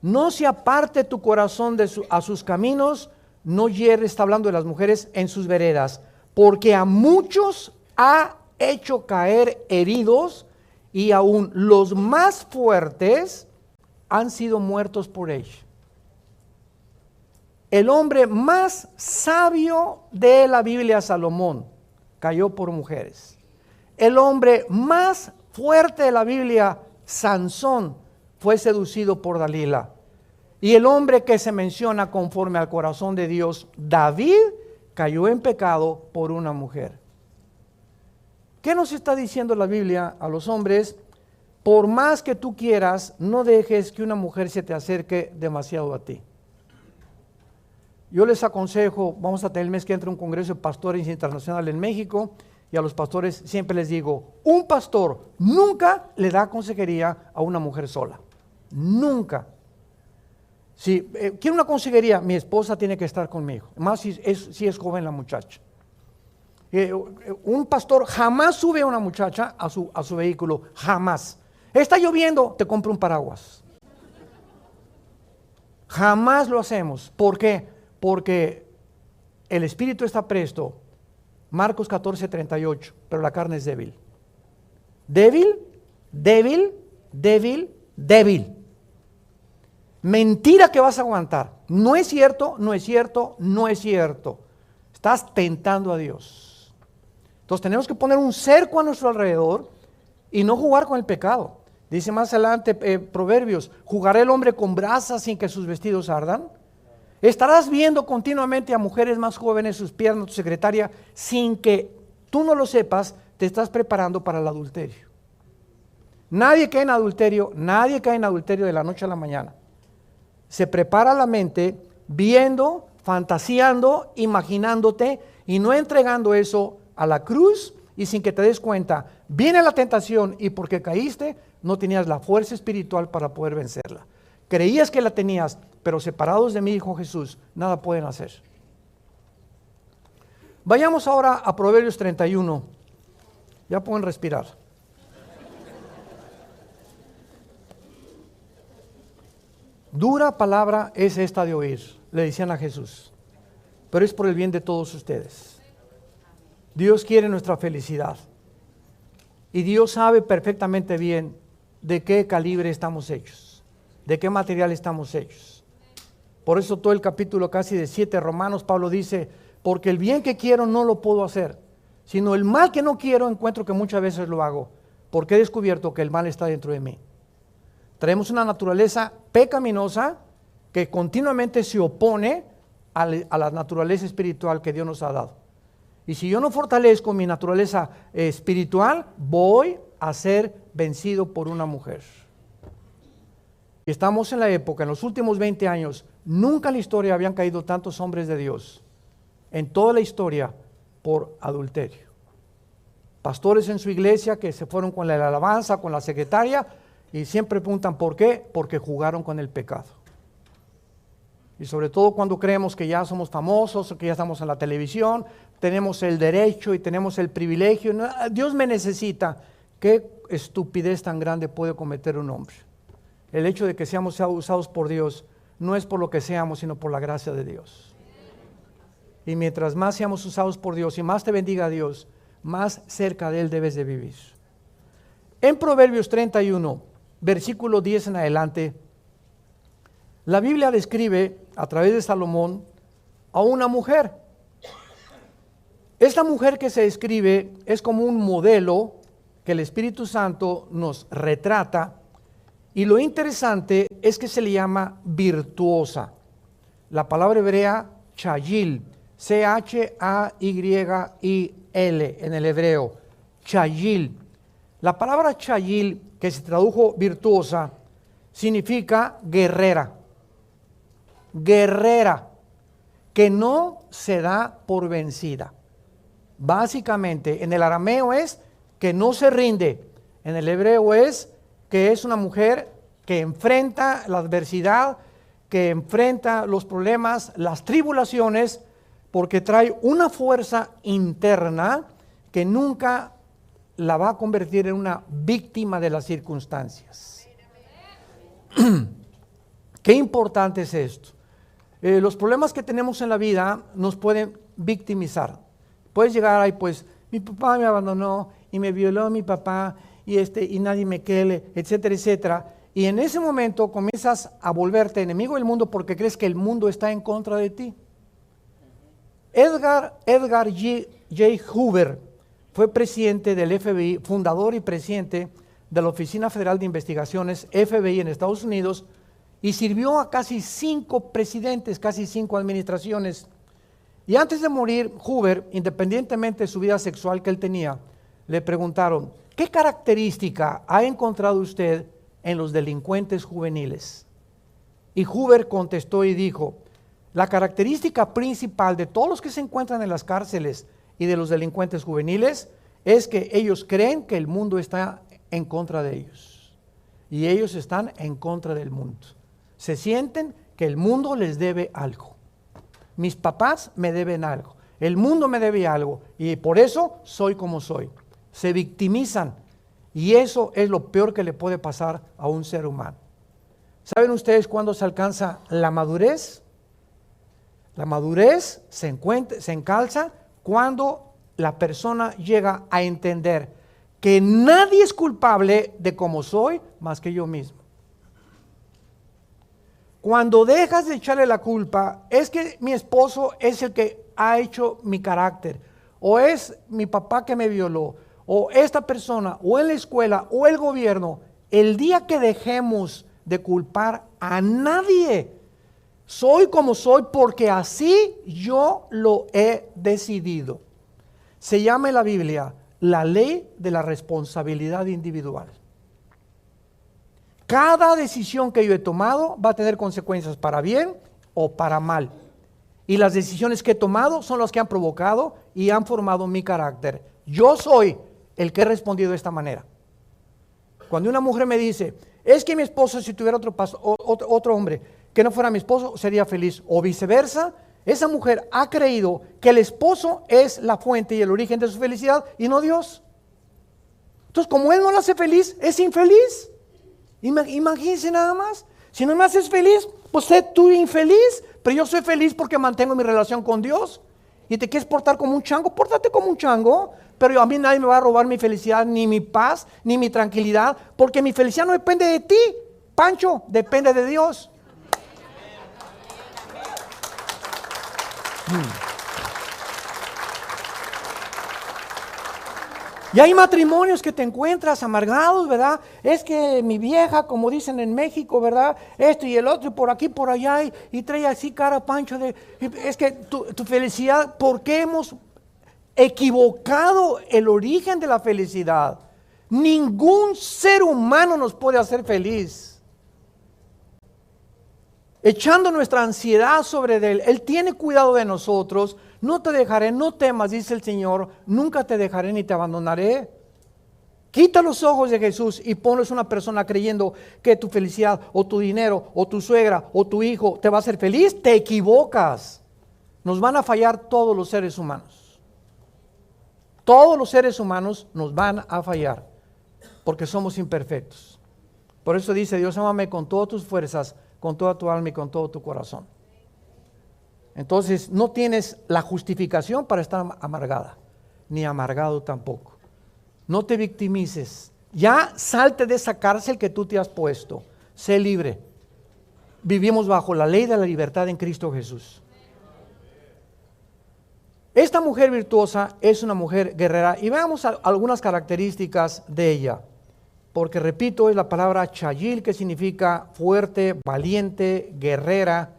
No se aparte tu corazón a sus caminos, no hierres, está hablando de las mujeres, en sus veredas, porque a muchos ha hecho caer heridos, y aún los más fuertes han sido muertos por ella. El hombre más sabio de la Biblia, Salomón, cayó por mujeres. El hombre más fuerte de la Biblia, Sansón, fue seducido por Dalila. Y el hombre que se menciona conforme al corazón de Dios, David, cayó en pecado por una mujer. ¿Qué nos está diciendo la Biblia a los hombres? Por más que tú quieras, no dejes que una mujer se te acerque demasiado a ti. Yo les aconsejo, vamos a tener el mes que entra un congreso de pastores internacional en México, y a los pastores siempre les digo, un pastor nunca le da consejería a una mujer sola. Nunca. Si quiero una consejería, mi esposa tiene que estar conmigo, más si es joven la muchacha. Un pastor jamás sube a una muchacha a su vehículo, jamás. Está lloviendo, te compro un paraguas. Jamás lo hacemos. ¿Por qué? Porque el espíritu está presto, Marcos 14:38, pero la carne es débil. Débil, débil, débil, débil. Mentira que vas a aguantar. No es cierto, no es cierto, no es cierto. Estás tentando a Dios. Entonces tenemos que poner un cerco a nuestro alrededor y no jugar con el pecado. Dice más adelante Proverbios, ¿jugará el hombre con brasas sin que sus vestidos ardan? Estarás viendo continuamente a mujeres más jóvenes, sus piernas, tu secretaria, sin que tú no lo sepas, te estás preparando para el adulterio. Nadie cae en adulterio de la noche a la mañana. Se prepara la mente viendo, fantaseando, imaginándote y no entregando eso a la cruz y sin que te des cuenta, viene la tentación y porque caíste, no tenías la fuerza espiritual para poder vencerla. Creías que la tenías, pero separados de mí, dijo Jesús, nada pueden hacer. Vayamos ahora a Proverbios 31. Ya pueden respirar. Dura palabra es esta de oír, le decían a Jesús, pero es por el bien de todos ustedes. Dios quiere nuestra felicidad y Dios sabe perfectamente bien de qué calibre estamos hechos, de qué material estamos hechos. Por eso todo el capítulo casi de 7 Romanos, Pablo dice, porque el bien que quiero no lo puedo hacer, sino el mal que no quiero encuentro que muchas veces lo hago, porque he descubierto que el mal está dentro de mí. Traemos una naturaleza pecaminosa que continuamente se opone a la naturaleza espiritual que Dios nos ha dado. Y si yo no fortalezco mi naturaleza espiritual, voy a ser vencido por una mujer. Estamos en la época, en los últimos 20 años, nunca en la historia habían caído tantos hombres de Dios, en toda la historia, por adulterio. Pastores en su iglesia que se fueron con la alabanza, con la secretaria, y siempre preguntan ¿por qué? Porque jugaron con el pecado. Y sobre todo cuando creemos que ya somos famosos, que ya estamos en la televisión, tenemos el derecho y tenemos el privilegio. Dios me necesita. ¿Qué estupidez tan grande puede cometer un hombre? El hecho de que seamos usados por Dios no es por lo que seamos, sino por la gracia de Dios. Y mientras más seamos usados por Dios y más te bendiga Dios, más cerca de Él debes de vivir. En Proverbios 31, versículo 10 en adelante, la Biblia describe a través de Salomón a una mujer. Esta mujer que se describe es como un modelo que el Espíritu Santo nos retrata, y lo interesante es que se le llama virtuosa. La palabra hebrea chayil, C-H-A-Y-I-L en el hebreo, chayil. La palabra chayil, que se tradujo virtuosa, significa guerrera. Guerrera, que no se da por vencida. Básicamente, en el arameo es que no se rinde. En el hebreo es que es una mujer que enfrenta la adversidad, que enfrenta los problemas, las tribulaciones, porque trae una fuerza interna que nunca la va a convertir en una víctima de las circunstancias. Qué importante es esto. Los problemas que tenemos en la vida nos pueden victimizar. Puedes llegar ahí, pues, mi papá me abandonó y me violó mi papá y nadie me quiere, etcétera, etcétera. Y en ese momento comienzas a volverte enemigo del mundo porque crees que el mundo está en contra de ti. Edgar J. Hoover fue presidente del FBI, fundador y presidente de la Oficina Federal de Investigaciones, FBI en Estados Unidos, y sirvió a casi 5 presidentes, casi 5 administraciones. Y antes de morir, Hoover, independientemente de su vida sexual que él tenía, le preguntaron, ¿qué característica ha encontrado usted en los delincuentes juveniles? Y Hoover contestó y dijo, la característica principal de todos los que se encuentran en las cárceles y de los delincuentes juveniles es que ellos creen que el mundo está en contra de ellos. Y ellos están en contra del mundo. Se sienten que el mundo les debe algo. Mis papás me deben algo. El mundo me debe algo. Y por eso soy como soy. Se victimizan. Y eso es lo peor que le puede pasar a un ser humano. ¿Saben ustedes cuándo se alcanza la madurez? La madurez se encalza cuando la persona llega a entender que nadie es culpable de cómo soy más que yo mismo. Cuando dejas de echarle la culpa, es que mi esposo es el que ha hecho mi carácter, o es mi papá que me violó, o esta persona, o en la escuela, o el gobierno. El día que dejemos de culpar a nadie, soy como soy porque así yo lo he decidido. Se llama en la Biblia la ley de la responsabilidad individual. Cada decisión que yo he tomado va a tener consecuencias para bien o para mal. Y las decisiones que he tomado son las que han provocado y han formado mi carácter. Yo soy el que he respondido de esta manera. Cuando una mujer me dice, es que mi esposo, si tuviera otro hombre que no fuera mi esposo, sería feliz, o viceversa, esa mujer ha creído que el esposo es la fuente y el origen de su felicidad y no Dios. Entonces, como él no la hace feliz, es infeliz. Imagínense nada más. Si no me haces feliz, pues sé tú infeliz, pero yo soy feliz porque mantengo mi relación con Dios. Y te quieres portar como un chango, pórtate como un chango. Pero a mí nadie me va a robar mi felicidad, ni mi paz, ni mi tranquilidad, porque mi felicidad no depende de ti, Pancho, depende de Dios. Y hay matrimonios que te encuentras amargados, ¿verdad? Es que mi vieja, como dicen en México, ¿verdad? Esto y el otro, y por aquí, por allá, y trae así cara Pancho de... Es que tu felicidad, ¿por qué hemos equivocado el origen de la felicidad? Ningún ser humano nos puede hacer feliz. Echando nuestra ansiedad sobre él, Él tiene cuidado de nosotros. No te dejaré, no temas, dice el Señor, nunca te dejaré ni te abandonaré. Quita los ojos de Jesús y ponles una persona creyendo que tu felicidad o tu dinero o tu suegra o tu hijo te va a hacer feliz. Te equivocas. Nos van a fallar todos los seres humanos. Todos los seres humanos nos van a fallar porque somos imperfectos. Por eso dice Dios, ámame con todas tus fuerzas, con toda tu alma y con todo tu corazón. Entonces no tienes la justificación para estar amargada, ni amargado tampoco. No te victimices. Ya salte de esa cárcel que tú te has puesto. Sé libre. Vivimos bajo la ley de la libertad en Cristo Jesús. Esta mujer virtuosa es una mujer guerrera y veamos algunas características de ella. Porque repito, es la palabra chayil, que significa fuerte, valiente, guerrera,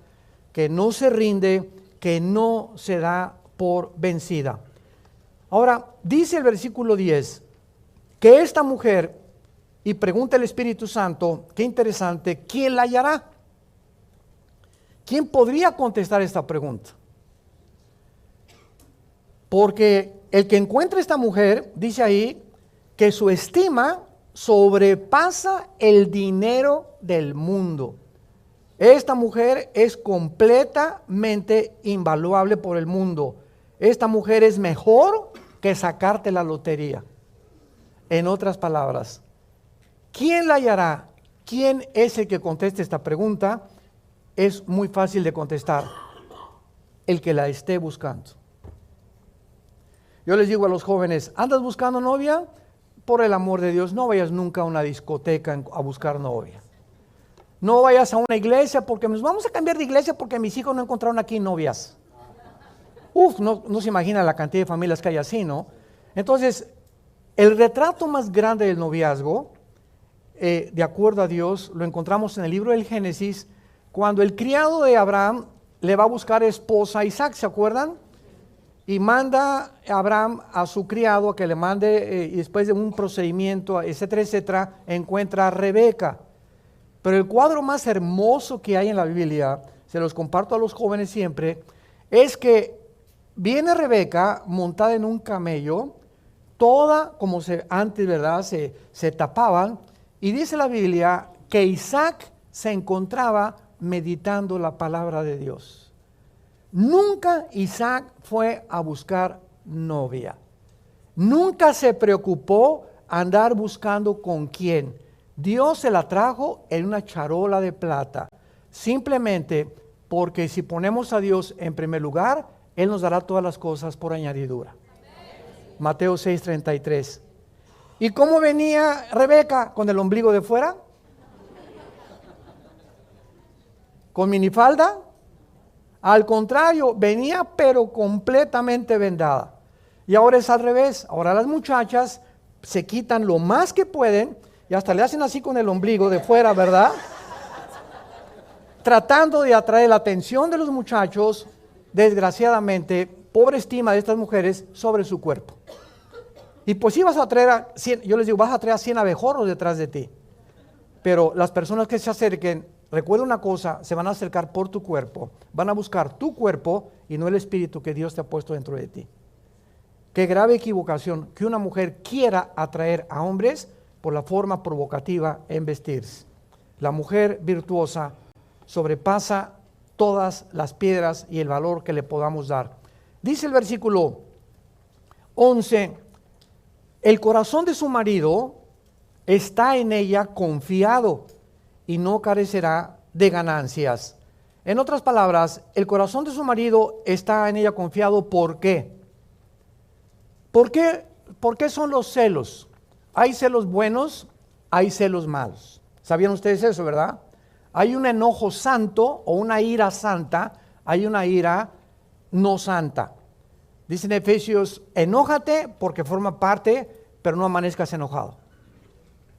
que no se rinde, que no se da por vencida. Ahora, dice el versículo 10, que esta mujer, y pregunta el Espíritu Santo, qué interesante, ¿quién la hallará? ¿Quién podría contestar esta pregunta? Porque el que encuentra esta mujer, dice ahí, que su estima sobrepasa el dinero del mundo. Esta mujer es completamente invaluable por el mundo. Esta mujer es mejor que sacarte la lotería. En otras palabras, ¿quién la hallará? ¿Quién es el que conteste esta pregunta? Es muy fácil de contestar. El que la esté buscando. Yo les digo a los jóvenes, ¿andas buscando novia? Por el amor de Dios, no vayas nunca a una discoteca a buscar novia. No vayas a una iglesia porque nos vamos a cambiar de iglesia porque mis hijos no encontraron aquí novias. No se imagina la cantidad de familias que hay así, ¿no? Entonces, el retrato más grande del noviazgo, de acuerdo a Dios, lo encontramos en el libro del Génesis, cuando el criado de Abraham le va a buscar esposa a Isaac, ¿se acuerdan? Y manda a Abraham a su criado a que le mande, y después de un procedimiento, etcétera, etcétera, encuentra a Rebeca. Pero el cuadro más hermoso que hay en la Biblia, se los comparto a los jóvenes siempre, es que viene Rebeca montada en un camello, toda como antes, ¿verdad? Se tapaban, y dice la Biblia que Isaac se encontraba meditando la palabra de Dios. Nunca Isaac fue a buscar novia. Nunca se preocupó andar buscando con quién. Dios se la trajo en una charola de plata. Simplemente porque si ponemos a Dios en primer lugar, Él nos dará todas las cosas por añadidura. Mateo 6:33. ¿Y cómo venía Rebeca? ¿Con el ombligo de fuera? ¿Con minifalda? Al contrario, venía pero completamente vendada. Y ahora es al revés. Ahora las muchachas se quitan lo más que pueden y hasta le hacen así con el ombligo de fuera, ¿verdad? Tratando de atraer la atención de los muchachos, desgraciadamente, pobre estima de estas mujeres sobre su cuerpo. Y pues sí vas a traer a 100, yo les digo, vas a traer a 100 abejorros detrás de ti. Pero las personas que se acerquen, recuerda una cosa, se van a acercar por tu cuerpo, van a buscar tu cuerpo y no el espíritu que Dios te ha puesto dentro de ti. qué grave equivocación que una mujer quiera atraer a hombres por la forma provocativa en vestirse. La mujer virtuosa sobrepasa todas las piedras y el valor que le podamos dar. Dice el versículo 11, el corazón de su marido está en ella confiado y no carecerá de ganancias. En otras palabras, el corazón de su marido está en ella confiado. ¿Por qué? ¿Por qué son los celos? Hay celos buenos, hay celos malos. ¿Sabían ustedes eso, verdad? Hay un enojo santo o una ira santa, hay una ira no santa. Dice en Efesios, enójate porque forma parte, pero no amanezcas enojado.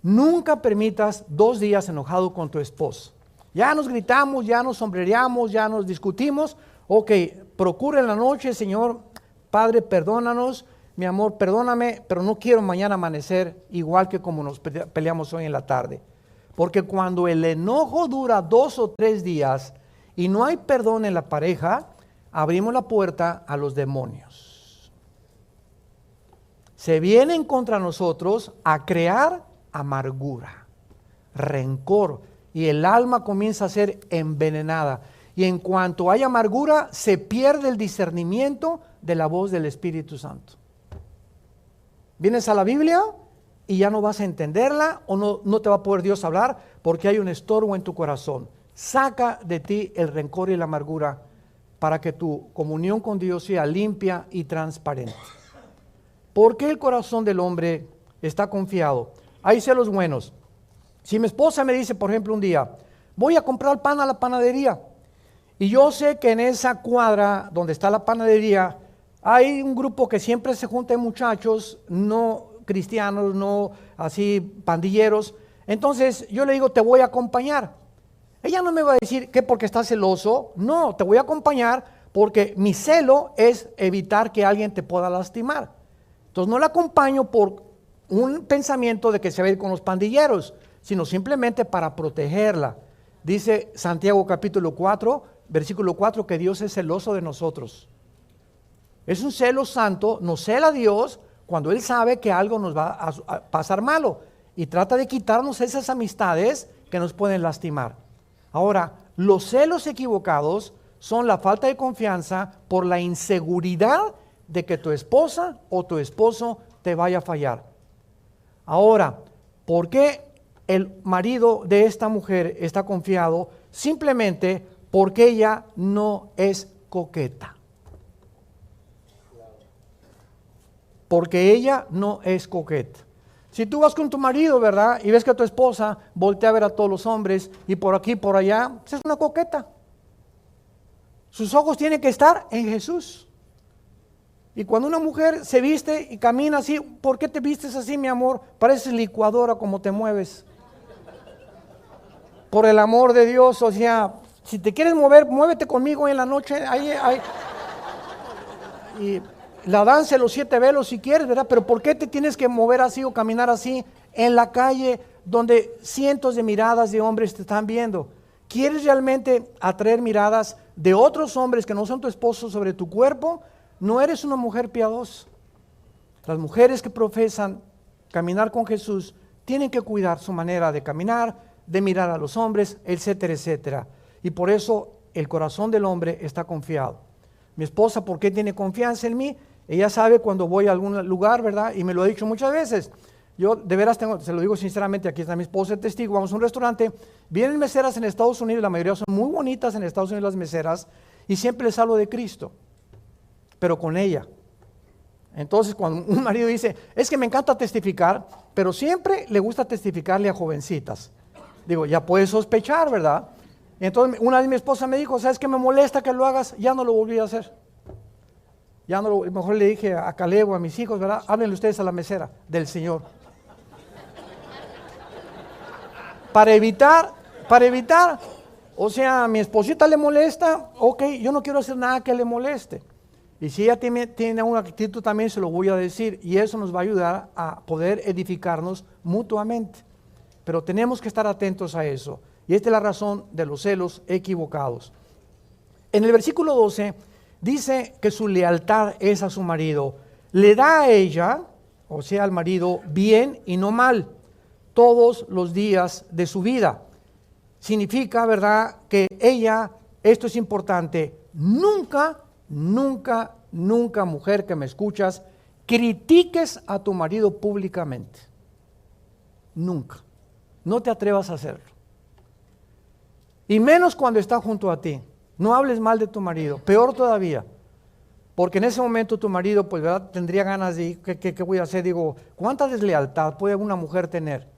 Nunca permitas 2 días enojado con tu esposo. Ya nos gritamos, ya nos sombrereamos, ya nos discutimos. Ok, procura en la noche, Señor, Padre, perdónanos, mi amor, perdóname, pero no quiero mañana amanecer igual que como nos peleamos hoy en la tarde. Porque cuando el enojo dura 2 o 3 días y no hay perdón en la pareja, abrimos la puerta a los demonios. Se vienen contra nosotros a crear amargura, rencor, y el alma comienza a ser envenenada. Y en cuanto hay amargura, se pierde el discernimiento de la voz del Espíritu Santo. Vienes a la Biblia y ya no vas a entenderla o no te va a poder Dios hablar porque hay un estorbo en tu corazón. Saca de ti el rencor y la amargura para que tu comunión con Dios sea limpia y transparente. ¿Por qué el corazón del hombre está confiado? Hay celos buenos. Si mi esposa me dice, por ejemplo, un día, voy a comprar pan a la panadería, y yo sé que en esa cuadra donde está la panadería hay un grupo que siempre se junta de muchachos no cristianos, no así pandilleros, entonces yo le digo, te voy a acompañar. Ella no me va a decir que porque está celoso, no, te voy a acompañar porque mi celo es evitar que alguien te pueda lastimar. Entonces no la acompaño por un pensamiento de que se va a ir con los pandilleros, sino simplemente para protegerla. Dice Santiago capítulo 4, versículo 4, que Dios es celoso de nosotros. Es un celo santo, nos cela a Dios cuando Él sabe que algo nos va a pasar malo y trata de quitarnos esas amistades que nos pueden lastimar. Ahora, los celos equivocados son la falta de confianza por la inseguridad de que tu esposa o tu esposo te vaya a fallar. Ahora, ¿por qué el marido de esta mujer está confiado? Simplemente porque ella no es coqueta. Porque ella no es coqueta. Si tú vas con tu marido, ¿verdad? Y ves que tu esposa voltea a ver a todos los hombres y por aquí, por allá, pues es una coqueta. Sus ojos tienen que estar en Jesús. Y cuando una mujer se viste y camina así, ¿por qué te vistes así, mi amor? Pareces licuadora como te mueves. Por el amor de Dios, o sea, si te quieres mover, muévete conmigo en la noche. Y la danza de los 7 velos si quieres, ¿verdad? Pero ¿por qué te tienes que mover así o caminar así en la calle donde cientos de miradas de hombres te están viendo? ¿Quieres realmente atraer miradas de otros hombres que no son tu esposo sobre tu cuerpo? No eres una mujer piadosa. Las mujeres que profesan caminar con Jesús tienen que cuidar su manera de caminar, de mirar a los hombres, etcétera, etcétera. Y por eso el corazón del hombre está confiado. Mi esposa, ¿por qué tiene confianza en mí? Ella sabe cuando voy a algún lugar, ¿verdad? Y me lo ha dicho muchas veces. Yo de veras se lo digo sinceramente, aquí está mi esposa el testigo, vamos a un restaurante, vienen meseras en Estados Unidos, la mayoría son muy bonitas en Estados Unidos las meseras, y siempre les hablo de Cristo, pero con ella. Entonces cuando un marido dice, es que me encanta testificar, pero siempre le gusta testificarle a jovencitas. Digo, ya puedes sospechar, ¿verdad? Entonces una vez mi esposa me dijo, ¿sabes qué me molesta que lo hagas? Ya no lo volví a hacer. Ya no lo, mejor le dije a Caleb o a mis hijos, ¿verdad? Háblenle ustedes a la mesera del Señor. Para evitar, o sea, a mi esposita le molesta, ok, yo no quiero hacer nada que le moleste. Y si ella tiene una actitud también se lo voy a decir y eso nos va a ayudar a poder edificarnos mutuamente. Pero tenemos que estar atentos a eso. Y esta es la razón de los celos equivocados. En el versículo 12 dice que su lealtad es a su marido. le da a ella, o sea, al marido, bien y no mal, todos los días de su vida. Significa, ¿verdad?, que ella, esto es importante, nunca, nunca, nunca, mujer que me escuchas, critiques a tu marido públicamente. Nunca. No te atrevas a hacerlo. Y menos cuando está junto a ti. No hables mal de tu marido, peor todavía. Porque en ese momento tu marido, pues, ¿verdad?, tendría ganas de, ¿qué voy a hacer? Digo, ¿cuánta deslealtad puede una mujer tener?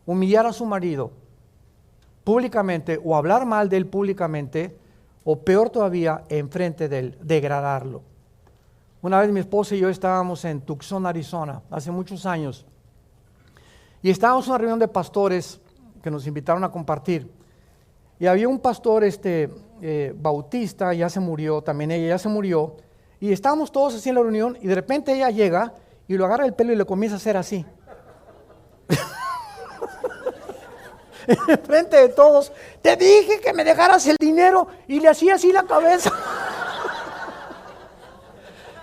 Humillar a su marido públicamente o hablar mal de él públicamente, o peor todavía, enfrente de él, degradarlo. Una vez mi esposa y yo estábamos en Tucson, Arizona, hace muchos años, y estábamos en una reunión de pastores que nos invitaron a compartir. Y había un pastor bautista, ya se murió, también ella ya se murió, y estábamos todos así en la reunión, y de repente ella llega y lo agarra el pelo y le comienza a hacer así. Enfrente de todos, te dije que me dejaras el dinero, y le hacía así la cabeza.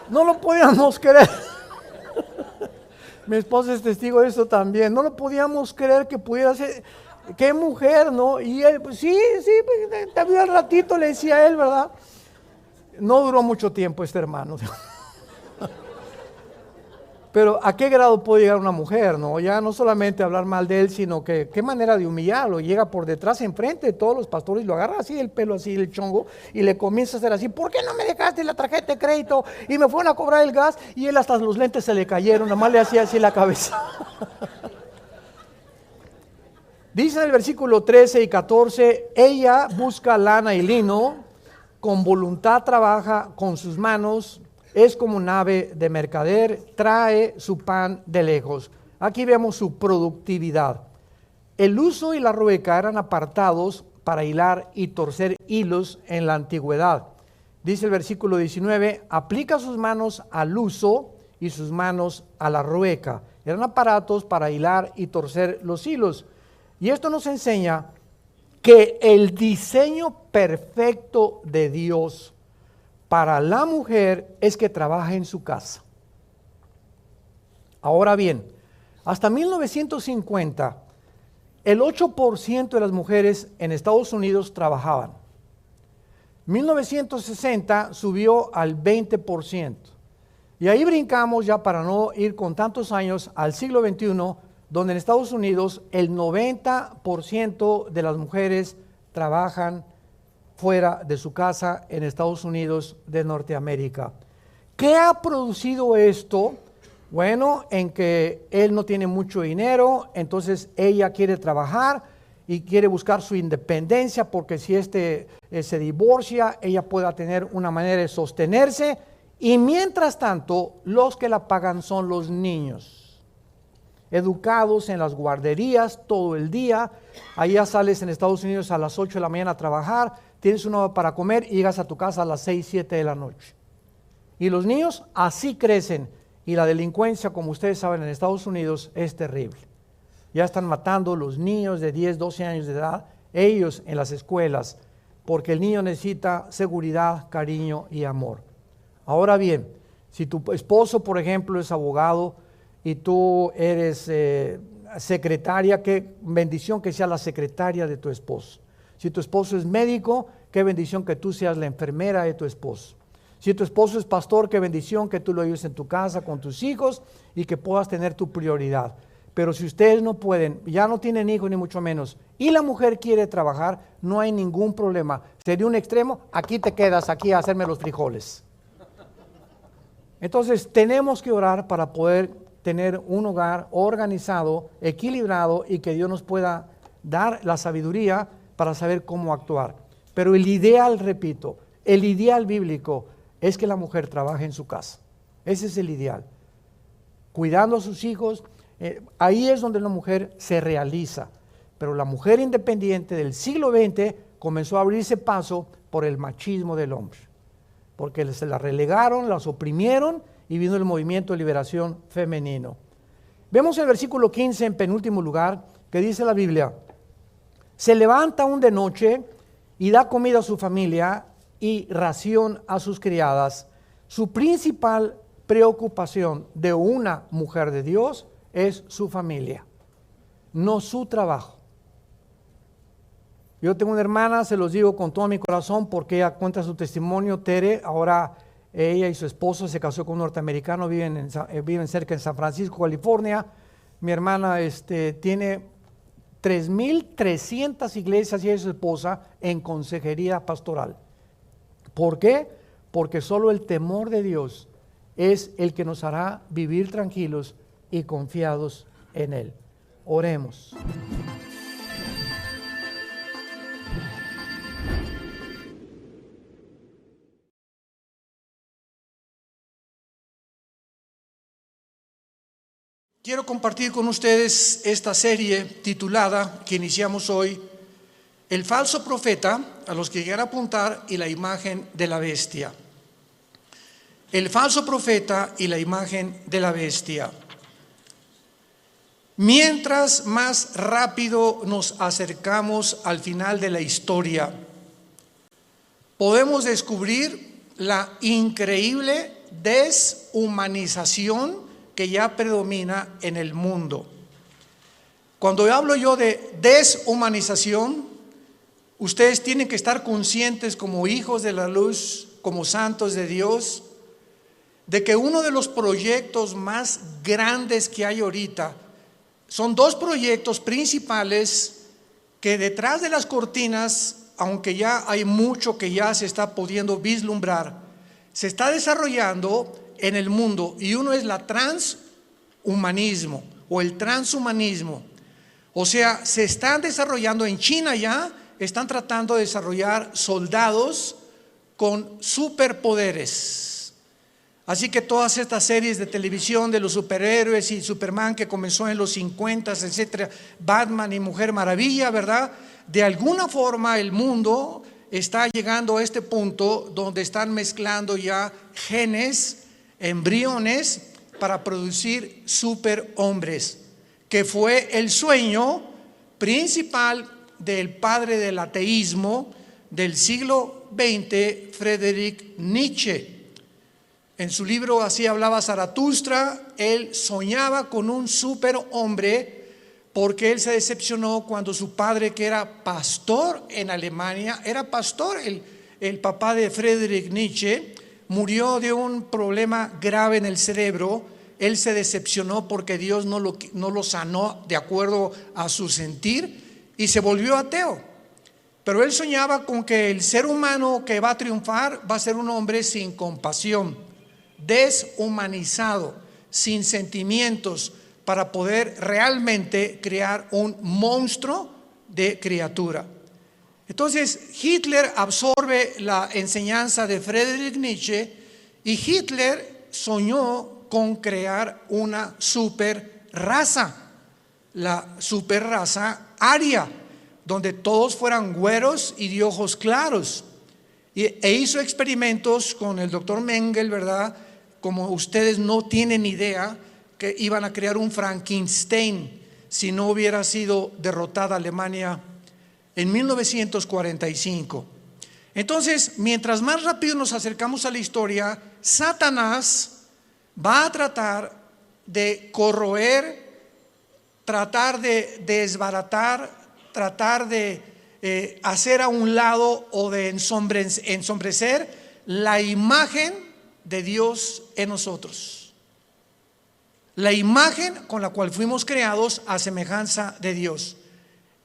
No lo podíamos creer. Mi esposa es testigo de eso también. No lo podíamos creer que pudiera ser. Qué mujer, ¿no? Y él, pues sí, te vio al ratito, le decía él, ¿verdad? No duró mucho tiempo este hermano. Pero ¿a qué grado puede llegar una mujer, no? Ya no solamente hablar mal de él, sino que qué manera de humillarlo. Llega por detrás, enfrente de todos los pastores, lo agarra así el pelo, así el chongo, y le comienza a hacer así, ¿por qué no me dejaste la tarjeta de crédito? Y me fueron a cobrar el gas, y él hasta los lentes se le cayeron, nada más le hacía así la cabeza. Dice en el versículo 13 y 14, ella busca lana y lino, con voluntad trabaja con sus manos, es como un ave de mercader, trae su pan de lejos. Aquí vemos su productividad. El uso y la rueca eran apartados para hilar y torcer hilos en la antigüedad. Dice el versículo 19, aplica sus manos al uso y sus manos a la rueca. Eran aparatos para hilar y torcer los hilos. Y esto nos enseña que el diseño perfecto de Dios para la mujer es que trabaja en su casa. Ahora bien, hasta 1950, el 8% de las mujeres en Estados Unidos trabajaban. 1960 subió al 20%. Y ahí brincamos ya para no ir con tantos años al siglo XXI, donde en Estados Unidos el 90% de las mujeres trabajan fuera de su casa en Estados Unidos de Norteamérica. ¿Qué ha producido esto? Bueno, en que él no tiene mucho dinero, entonces ella quiere trabajar y quiere buscar su independencia, porque si se divorcia, ella pueda tener una manera de sostenerse, y mientras tanto, los que la pagan son los niños, educados en las guarderías todo el día. Allá sales en Estados Unidos a las 8 de la mañana a trabajar, tienes una hora para comer y llegas a tu casa a las 6, 7 de la noche. Y los niños así crecen, y la delincuencia, como ustedes saben, en Estados Unidos es terrible. Ya están matando los niños de 10, 12 años de edad, ellos en las escuelas, porque el niño necesita seguridad, cariño y amor. Ahora bien, si tu esposo, por ejemplo, es abogado y tú eres secretaria, qué bendición que sea la secretaria de tu esposo. Si tu esposo es médico, qué bendición que tú seas la enfermera de tu esposo. Si tu esposo es pastor, qué bendición que tú lo ayudes en tu casa con tus hijos y que puedas tener tu prioridad. Pero si ustedes no pueden, ya no tienen hijos ni mucho menos, y la mujer quiere trabajar, no hay ningún problema. Sería un extremo, aquí te quedas, aquí a hacerme los frijoles. Entonces tenemos que orar para poder tener un hogar organizado, equilibrado, y que Dios nos pueda dar la sabiduría para saber cómo actuar. Pero el ideal, repito, el ideal bíblico es que la mujer trabaje en su casa. Ese es el ideal. Cuidando a sus hijos, ahí es donde la mujer se realiza. Pero la mujer independiente del siglo XX comenzó a abrirse paso por el machismo del hombre. Porque se la relegaron, las oprimieron, y vino el movimiento de liberación femenino. Vemos el versículo 15 en penúltimo lugar, que dice la Biblia: se levanta aún de noche y da comida a su familia y ración a sus criadas. Su principal preocupación de una mujer de Dios es su familia, no su trabajo. Yo tengo una hermana, se los digo con todo mi corazón porque ella cuenta su testimonio. Tere, ahora ella y su esposo se casó con un norteamericano, viven cerca en San Francisco, California. Mi hermana tiene 3,300 iglesias, y ella y su esposa en consejería pastoral. ¿Por qué? Porque solo el temor de Dios es el que nos hará vivir tranquilos y confiados en Él. Oremos. Quiero compartir con ustedes esta serie titulada, que iniciamos hoy, El falso profeta, a los que quieran apuntar, y la imagen de la bestia. El falso profeta y la imagen de la bestia. Mientras más rápido nos acercamos al final de la historia, podemos descubrir la increíble deshumanización que ya predomina en el mundo. Cuando hablo yo de deshumanización, ustedes tienen que estar conscientes como hijos de la luz, como santos de Dios, de que uno de los proyectos más grandes que hay ahorita son dos proyectos principales que detrás de las cortinas, aunque ya hay mucho que ya se está pudiendo vislumbrar, se está desarrollando en el mundo, y uno es la transhumanismo o el transhumanismo. O sea, se están desarrollando en China, ya están tratando de desarrollar soldados con superpoderes. Así que todas estas series de televisión de los superhéroes y Superman, que comenzó en los 50, etcétera, Batman y Mujer Maravilla, ¿verdad? De alguna forma el mundo está llegando a este punto donde están mezclando ya genes, embriones, para producir superhombres, que fue el sueño principal del padre del ateísmo del siglo XX, Friedrich Nietzsche. En su libro Así hablaba Zaratustra, él soñaba con un superhombre porque él se decepcionó cuando su padre, que era pastor en Alemania, era pastor, el papá de Friedrich Nietzsche, murió de un problema grave en el cerebro. Él se decepcionó porque Dios no lo sanó de acuerdo a su sentir y se volvió ateo. Pero él soñaba con que el ser humano que va a triunfar va a ser un hombre sin compasión, deshumanizado, sin sentimientos, para poder realmente crear un monstruo de criatura. Entonces Hitler absorbe la enseñanza de Friedrich Nietzsche, y Hitler soñó con crear una super raza, la super raza aria, donde todos fueran güeros y de ojos claros. E hizo experimentos con el doctor Mengele, ¿verdad? Como ustedes no tienen idea, que iban a crear un Frankenstein si no hubiera sido derrotada Alemania en 1945. Entonces, mientras más rápido nos acercamos a la historia, Satanás va a tratar de corroer, tratar de desbaratar, tratar de hacer a un lado o de ensombrecer la imagen de Dios en nosotros. La imagen con la cual fuimos creados a semejanza de Dios.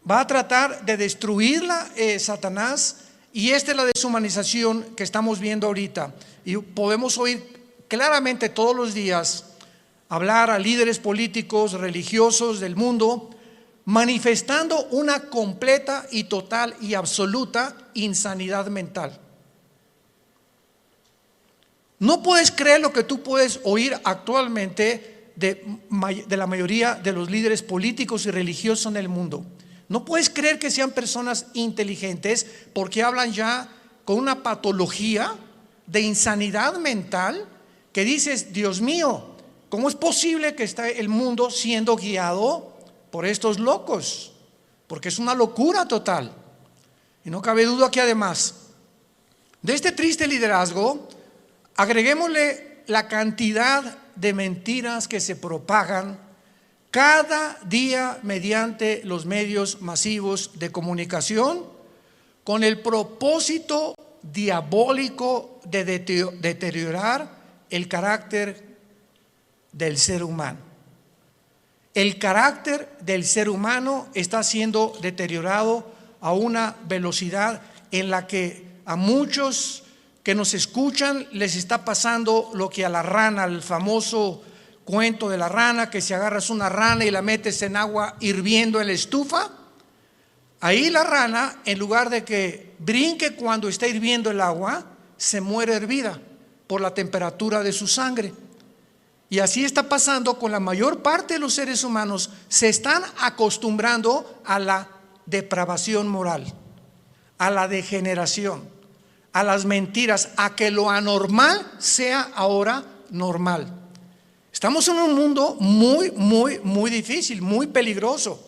Va a tratar de destruirla Satanás, y esta es la deshumanización que estamos viendo ahorita. Y podemos oír claramente todos los días hablar a líderes políticos, religiosos del mundo, manifestando una completa y total y absoluta insanidad mental. No puedes creer lo que tú puedes oír actualmente de la mayoría de los líderes políticos y religiosos en el mundo. No puedes creer que sean personas inteligentes, porque hablan ya con una patología de insanidad mental que dices: Dios mío, ¿cómo es posible que esté el mundo siendo guiado por estos locos? Porque es una locura total. Y no cabe duda que además de este triste liderazgo, agreguémosle la cantidad de mentiras que se propagan cada día mediante los medios masivos de comunicación con el propósito diabólico de deteriorar el carácter del ser humano. El carácter del ser humano está siendo deteriorado a una velocidad en la que a muchos que nos escuchan les está pasando lo que a la rana, el famoso cuento de la rana, que si agarras una rana y la metes en agua hirviendo en la estufa, ahí la rana, en lugar de que brinque cuando está hirviendo el agua, se muere hervida por la temperatura de su sangre. Y así está pasando con la mayor parte de los seres humanos. Se están acostumbrando a la depravación moral, a la degeneración, a las mentiras, a que lo anormal sea ahora normal. Estamos en un mundo muy difícil, muy peligroso.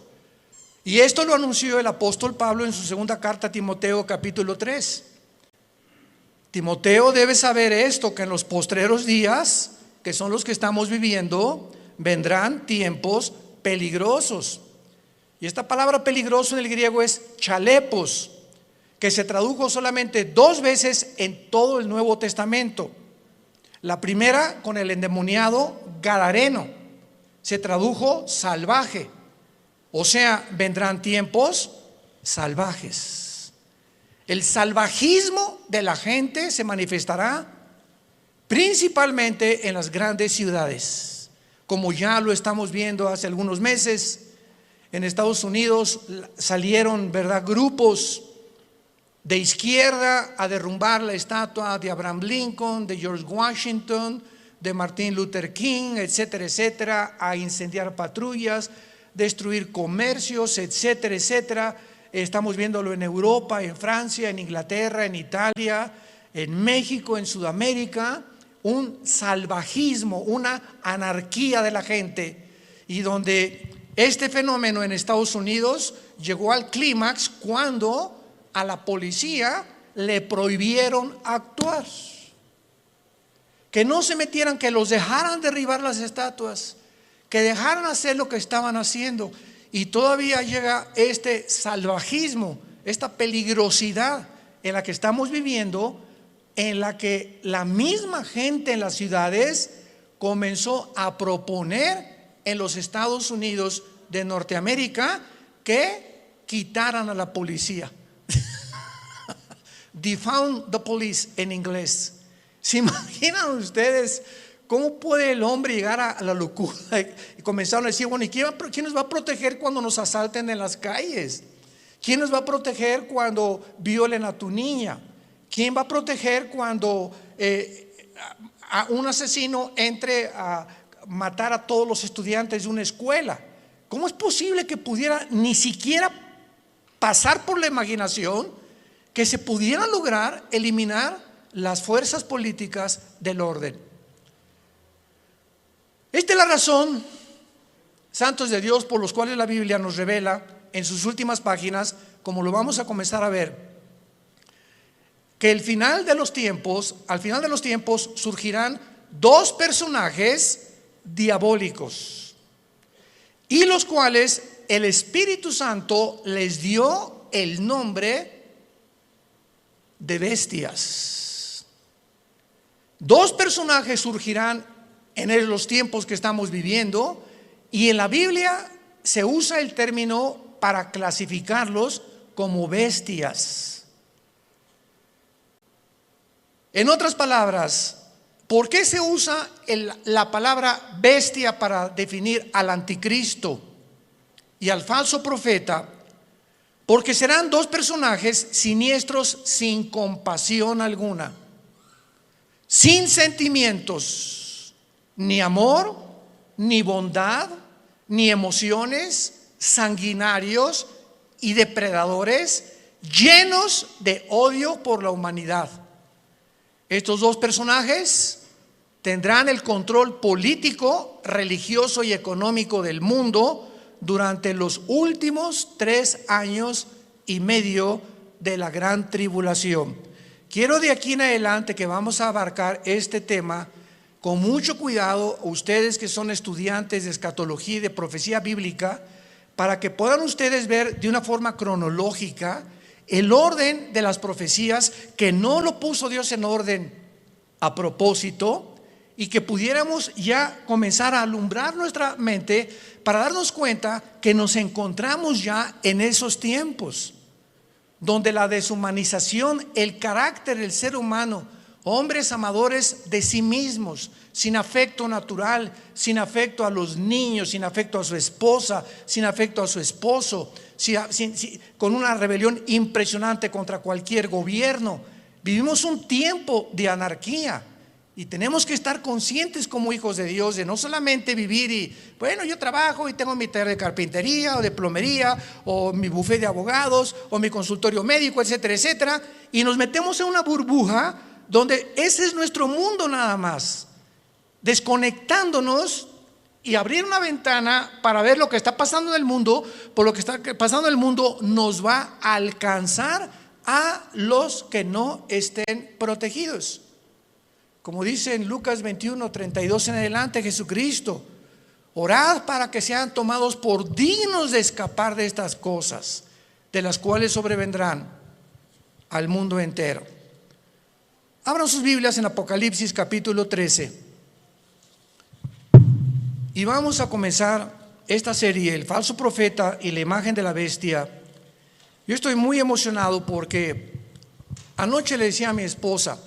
Y esto lo anunció el apóstol Pablo en su segunda carta a Timoteo, capítulo 3. Timoteo debe saber esto, que en los postreros días, que son los que estamos viviendo, vendrán tiempos peligrosos. Y esta palabra peligroso en el griego es chalepos, que se tradujo solamente 2 veces en todo el Nuevo Testamento. La primera con el endemoniado gadareno, se tradujo salvaje. O sea, vendrán tiempos salvajes. El salvajismo de la gente se manifestará principalmente en las grandes ciudades, como ya lo estamos viendo hace algunos meses. En Estados Unidos salieron, ¿verdad?, grupos de izquierda a derrumbar la estatua de Abraham Lincoln, de George Washington, de Martin Luther King, etcétera, etcétera, a incendiar patrullas, destruir comercios, etcétera, etcétera. Estamos viéndolo en Europa, en Francia, en Inglaterra, en Italia, en México, en Sudamérica. Un salvajismo, una anarquía de la gente, y donde este fenómeno en Estados Unidos llegó al clímax cuando a la policía le prohibieron actuar, que no se metieran, que los dejaran derribar las estatuas, que dejaran hacer lo que estaban haciendo. Y todavía llega este salvajismo, esta peligrosidad en la que estamos viviendo, en la que la misma gente en las ciudades comenzó a proponer en los Estados Unidos de Norteamérica que quitaran a la policía. Defund the police en inglés. ¿Se imaginan ustedes cómo puede el hombre llegar a la locura? Y comenzaron a decir, bueno, ¿y quién nos va a proteger cuando nos asalten en las calles? ¿Quién nos va a proteger cuando violen a tu niña? ¿Quién va a proteger cuando a un asesino entre a matar a todos los estudiantes de una escuela? ¿Cómo es posible que pudiera ni siquiera pasar por la imaginación que se pudiera lograr eliminar las fuerzas políticas del orden? Esta es la razón, santos de Dios, por los cuales la Biblia nos revela en sus últimas páginas, como lo vamos a comenzar a ver, que al final de los tiempos surgirán 2 personajes diabólicos, y los cuales el Espíritu Santo les dio el nombre de bestias. 2 personajes surgirán en los tiempos que estamos viviendo, y en la Biblia se usa el término para clasificarlos como bestias. En otras palabras, ¿por qué se usa la palabra bestia para definir al anticristo y al falso profeta? Porque serán 2 personajes siniestros, sin compasión alguna, sin sentimientos, ni amor, ni bondad, ni emociones, sanguinarios y depredadores, llenos de odio por la humanidad. Estos 2 personajes tendrán el control político, religioso y económico del mundo durante los últimos 3 años y medio de la gran tribulación. Quiero de aquí en adelante, que vamos a abarcar este tema, con mucho cuidado, ustedes que son estudiantes de escatología y de profecía bíblica, para que puedan ustedes ver de una forma cronológica el orden de las profecías, que no lo puso Dios en orden a propósito, y que pudiéramos ya comenzar a alumbrar nuestra mente para darnos cuenta que nos encontramos ya en esos tiempos donde la deshumanización, el carácter del ser humano, hombres amadores de sí mismos, sin afecto natural, sin afecto a los niños, sin afecto a su esposa, sin afecto a su esposo, con una rebelión impresionante contra cualquier gobierno. Vivimos un tiempo de anarquía y tenemos que estar conscientes como hijos de Dios de no solamente vivir y, bueno, yo trabajo y tengo mi taller de carpintería o de plomería o mi buffet de abogados o mi consultorio médico, etcétera, etcétera, y nos metemos en una burbuja donde ese es nuestro mundo nada más, desconectándonos y abrir una ventana para ver lo que está pasando en el mundo, por lo que está pasando en el mundo nos va a alcanzar a los que no estén protegidos. Como dice en Lucas 21, 32 en adelante, Jesucristo: orad para que sean tomados por dignos de escapar de estas cosas, de las cuales sobrevendrán al mundo entero. Abran sus Biblias en Apocalipsis capítulo 13 y vamos a comenzar esta serie, el falso profeta y la imagen de la bestia. Yo estoy muy emocionado porque anoche le decía a mi esposa,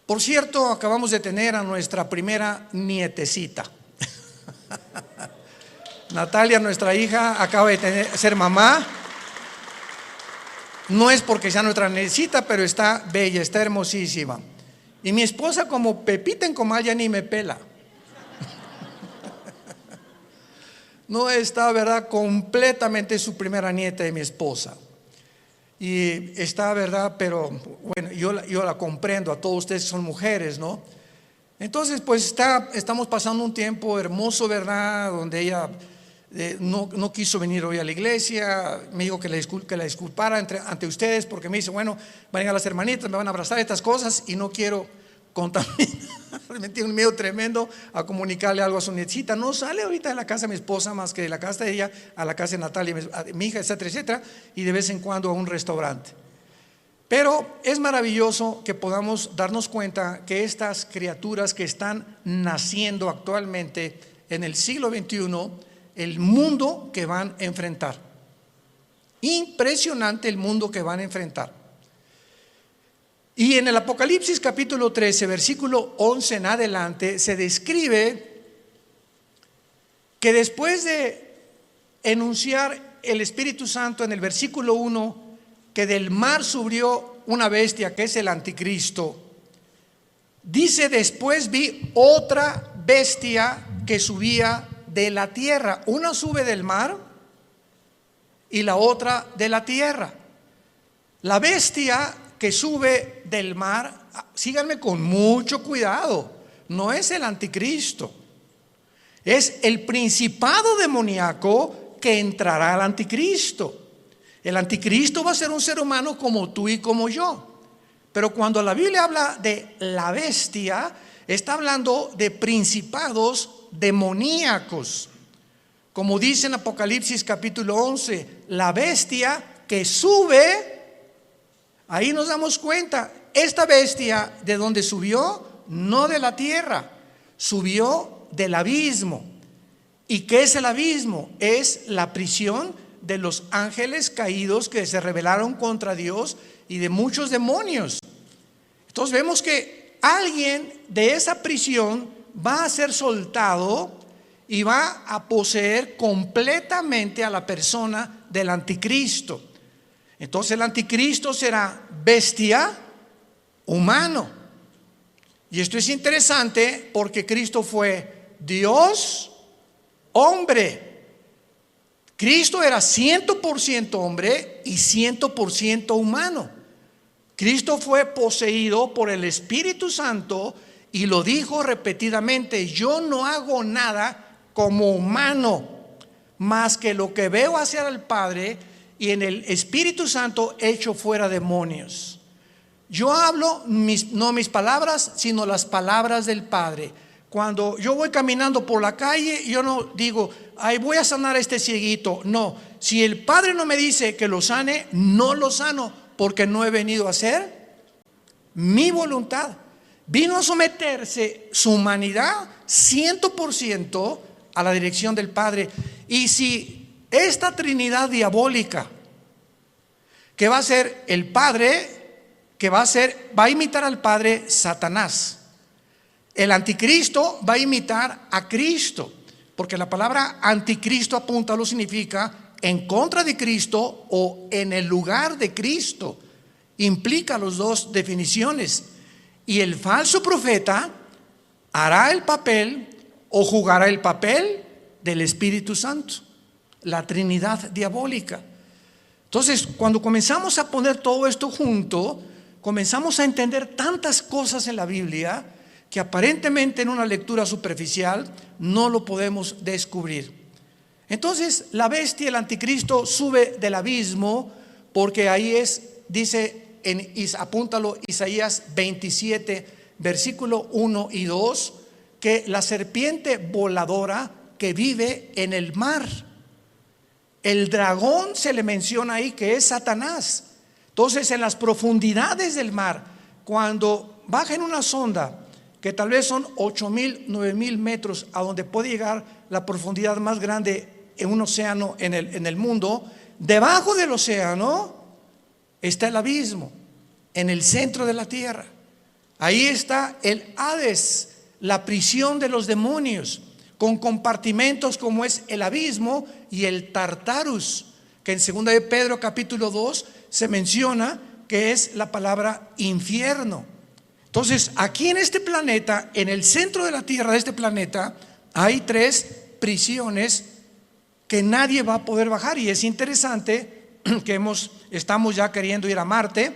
por cierto, acabamos de tener a nuestra primera nietecita. Natalia, nuestra hija, acaba de ser mamá. No es porque sea nuestra nietecita, pero está bella, está hermosísima. Y mi esposa, como Pepita en comal, ya ni me pela. No está, ¿verdad?, completamente su primera nieta de mi esposa. Y está, ¿verdad? Pero bueno, yo la comprendo, a todos ustedes son mujeres, ¿no? Entonces, pues estamos pasando un tiempo hermoso, ¿verdad? Donde ella no quiso venir hoy a la iglesia. Me dijo que la disculpara ante ustedes, porque me dice, bueno, van a llegar las hermanitas, me van a abrazar, estas cosas, y no quiero contaminar. Me tiene un miedo tremendo a comunicarle algo a su nietecita. No sale ahorita de la casa de mi esposa más que de la casa de ella a la casa de Natalia, mi hija, etcétera, etcétera, y de vez en cuando a un restaurante. Pero es maravilloso que podamos darnos cuenta que estas criaturas que están naciendo actualmente en el siglo XXI, el mundo que van a enfrentar. Impresionante el mundo que van a enfrentar. Y en el Apocalipsis capítulo 13, versículo 11 en adelante, se describe que después de enunciar el Espíritu Santo en el versículo 1, que del mar subió una bestia que es el anticristo, dice: después vi otra bestia que subía de la tierra. Una sube del mar y la otra de la tierra. La bestia que sube del mar, síganme con mucho cuidado, no es el anticristo, es el principado demoníaco que entrará al anticristo. El anticristo va a ser un ser humano como tú y como yo, pero cuando la Biblia habla de la bestia, está hablando de principados demoníacos, como dice en Apocalipsis capítulo 11, la bestia que sube. Ahí nos damos cuenta, esta bestia, ¿de dónde subió? No de la tierra, subió del abismo. ¿Y qué es el abismo? Es la prisión de los ángeles caídos que se rebelaron contra Dios y de muchos demonios. Entonces vemos que alguien de esa prisión va a ser soltado y va a poseer completamente a la persona del anticristo. Entonces el anticristo será bestia, humano. Y esto es interesante porque Cristo fue Dios, hombre. Cristo era 100% hombre y 100% humano. Cristo fue poseído por el Espíritu Santo y lo dijo repetidamente: yo no hago nada como humano, más que lo que veo hacia el Padre, y en el Espíritu Santo echo fuera demonios. Yo hablo no mis palabras, sino las palabras del Padre. Cuando yo voy caminando por la calle, yo no digo, ay, voy a sanar a este cieguito. No, si el Padre no me dice que lo sane, no lo sano, porque no he venido a hacer mi voluntad. Vino a someterse su humanidad 100% a la dirección del Padre. Y si esta Trinidad diabólica, que va a ser el Padre, va a imitar al Padre, Satanás. El anticristo va a imitar a Cristo, porque la palabra anticristo apunta, lo significa en contra de Cristo o en el lugar de Cristo. Implica las dos definiciones. Y el falso profeta hará el papel o jugará el papel del Espíritu Santo, la Trinidad diabólica. Entonces, cuando comenzamos a poner todo esto junto, comenzamos a entender tantas cosas en la Biblia que aparentemente en una lectura superficial no lo podemos descubrir. Entonces, la bestia, el anticristo, sube del abismo, porque ahí dice, apúntalo, Isaías 27, versículo 1 y 2, que la serpiente voladora que vive en el mar. El dragón se le menciona ahí que es Satanás. Entonces, en las profundidades del mar, cuando baja en una sonda que tal vez son 8,000, 9,000 metros, a donde puede llegar la profundidad más grande en un océano en el mundo, debajo del océano está el abismo, en el centro de la tierra. Ahí está el Hades, la prisión de los demonios, con compartimentos como es el abismo y el Tartarus, que en 2 de Pedro capítulo 2 se menciona que es la palabra infierno. Entonces, aquí en este planeta, en el centro de la tierra de este planeta, hay 3 prisiones que nadie va a poder bajar. Y es interesante que estamos ya queriendo ir a Marte.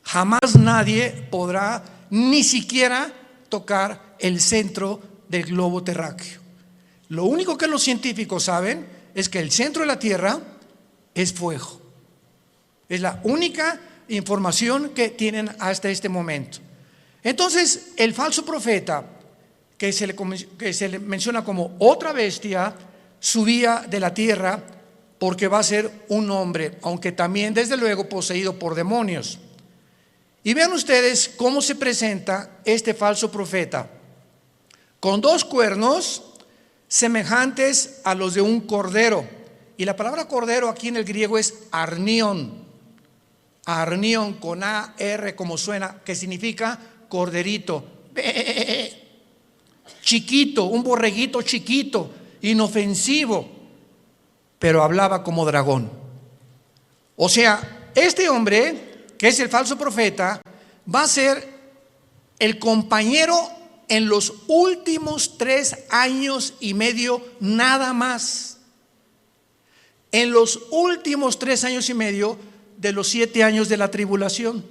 Jamás nadie podrá ni siquiera tocar el centro del globo terráqueo. Lo único que los científicos saben es que el centro de la Tierra es fuego. Es la única información que tienen hasta este momento. Entonces, el falso profeta, que se le menciona como otra bestia, subía de la tierra porque va a ser un hombre, aunque también desde luego poseído por demonios. Y vean ustedes cómo se presenta este falso profeta, con 2 cuernos semejantes a los de un cordero. Y la palabra cordero aquí en el griego es arnión. Arnión con A-R como suena, que significa corderito. Chiquito, un borreguito chiquito, inofensivo, pero hablaba como dragón. O sea, este hombre, que es el falso profeta, va a ser el compañero en los últimos 3 años y medio nada más. En los últimos 3 años y medio de los 7 años de la tribulación.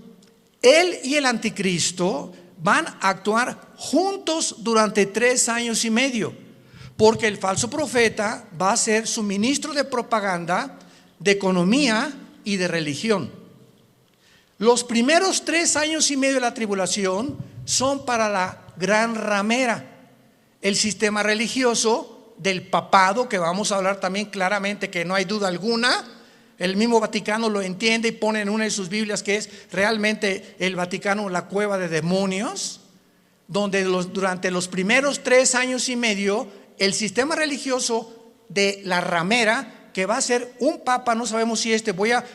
Él y el anticristo van a actuar juntos durante 3 años y medio, porque el falso profeta va a ser su ministro de propaganda, de economía y de religión. Los primeros 3 años y medio de la tribulación son para la gran ramera, el sistema religioso del papado, que vamos a hablar también claramente, que no hay duda alguna. El mismo Vaticano lo entiende y pone en una de sus Biblias que es realmente el Vaticano la cueva de demonios, donde durante los primeros 3 años y medio el sistema religioso de la ramera, que va a ser un papa, no sabemos si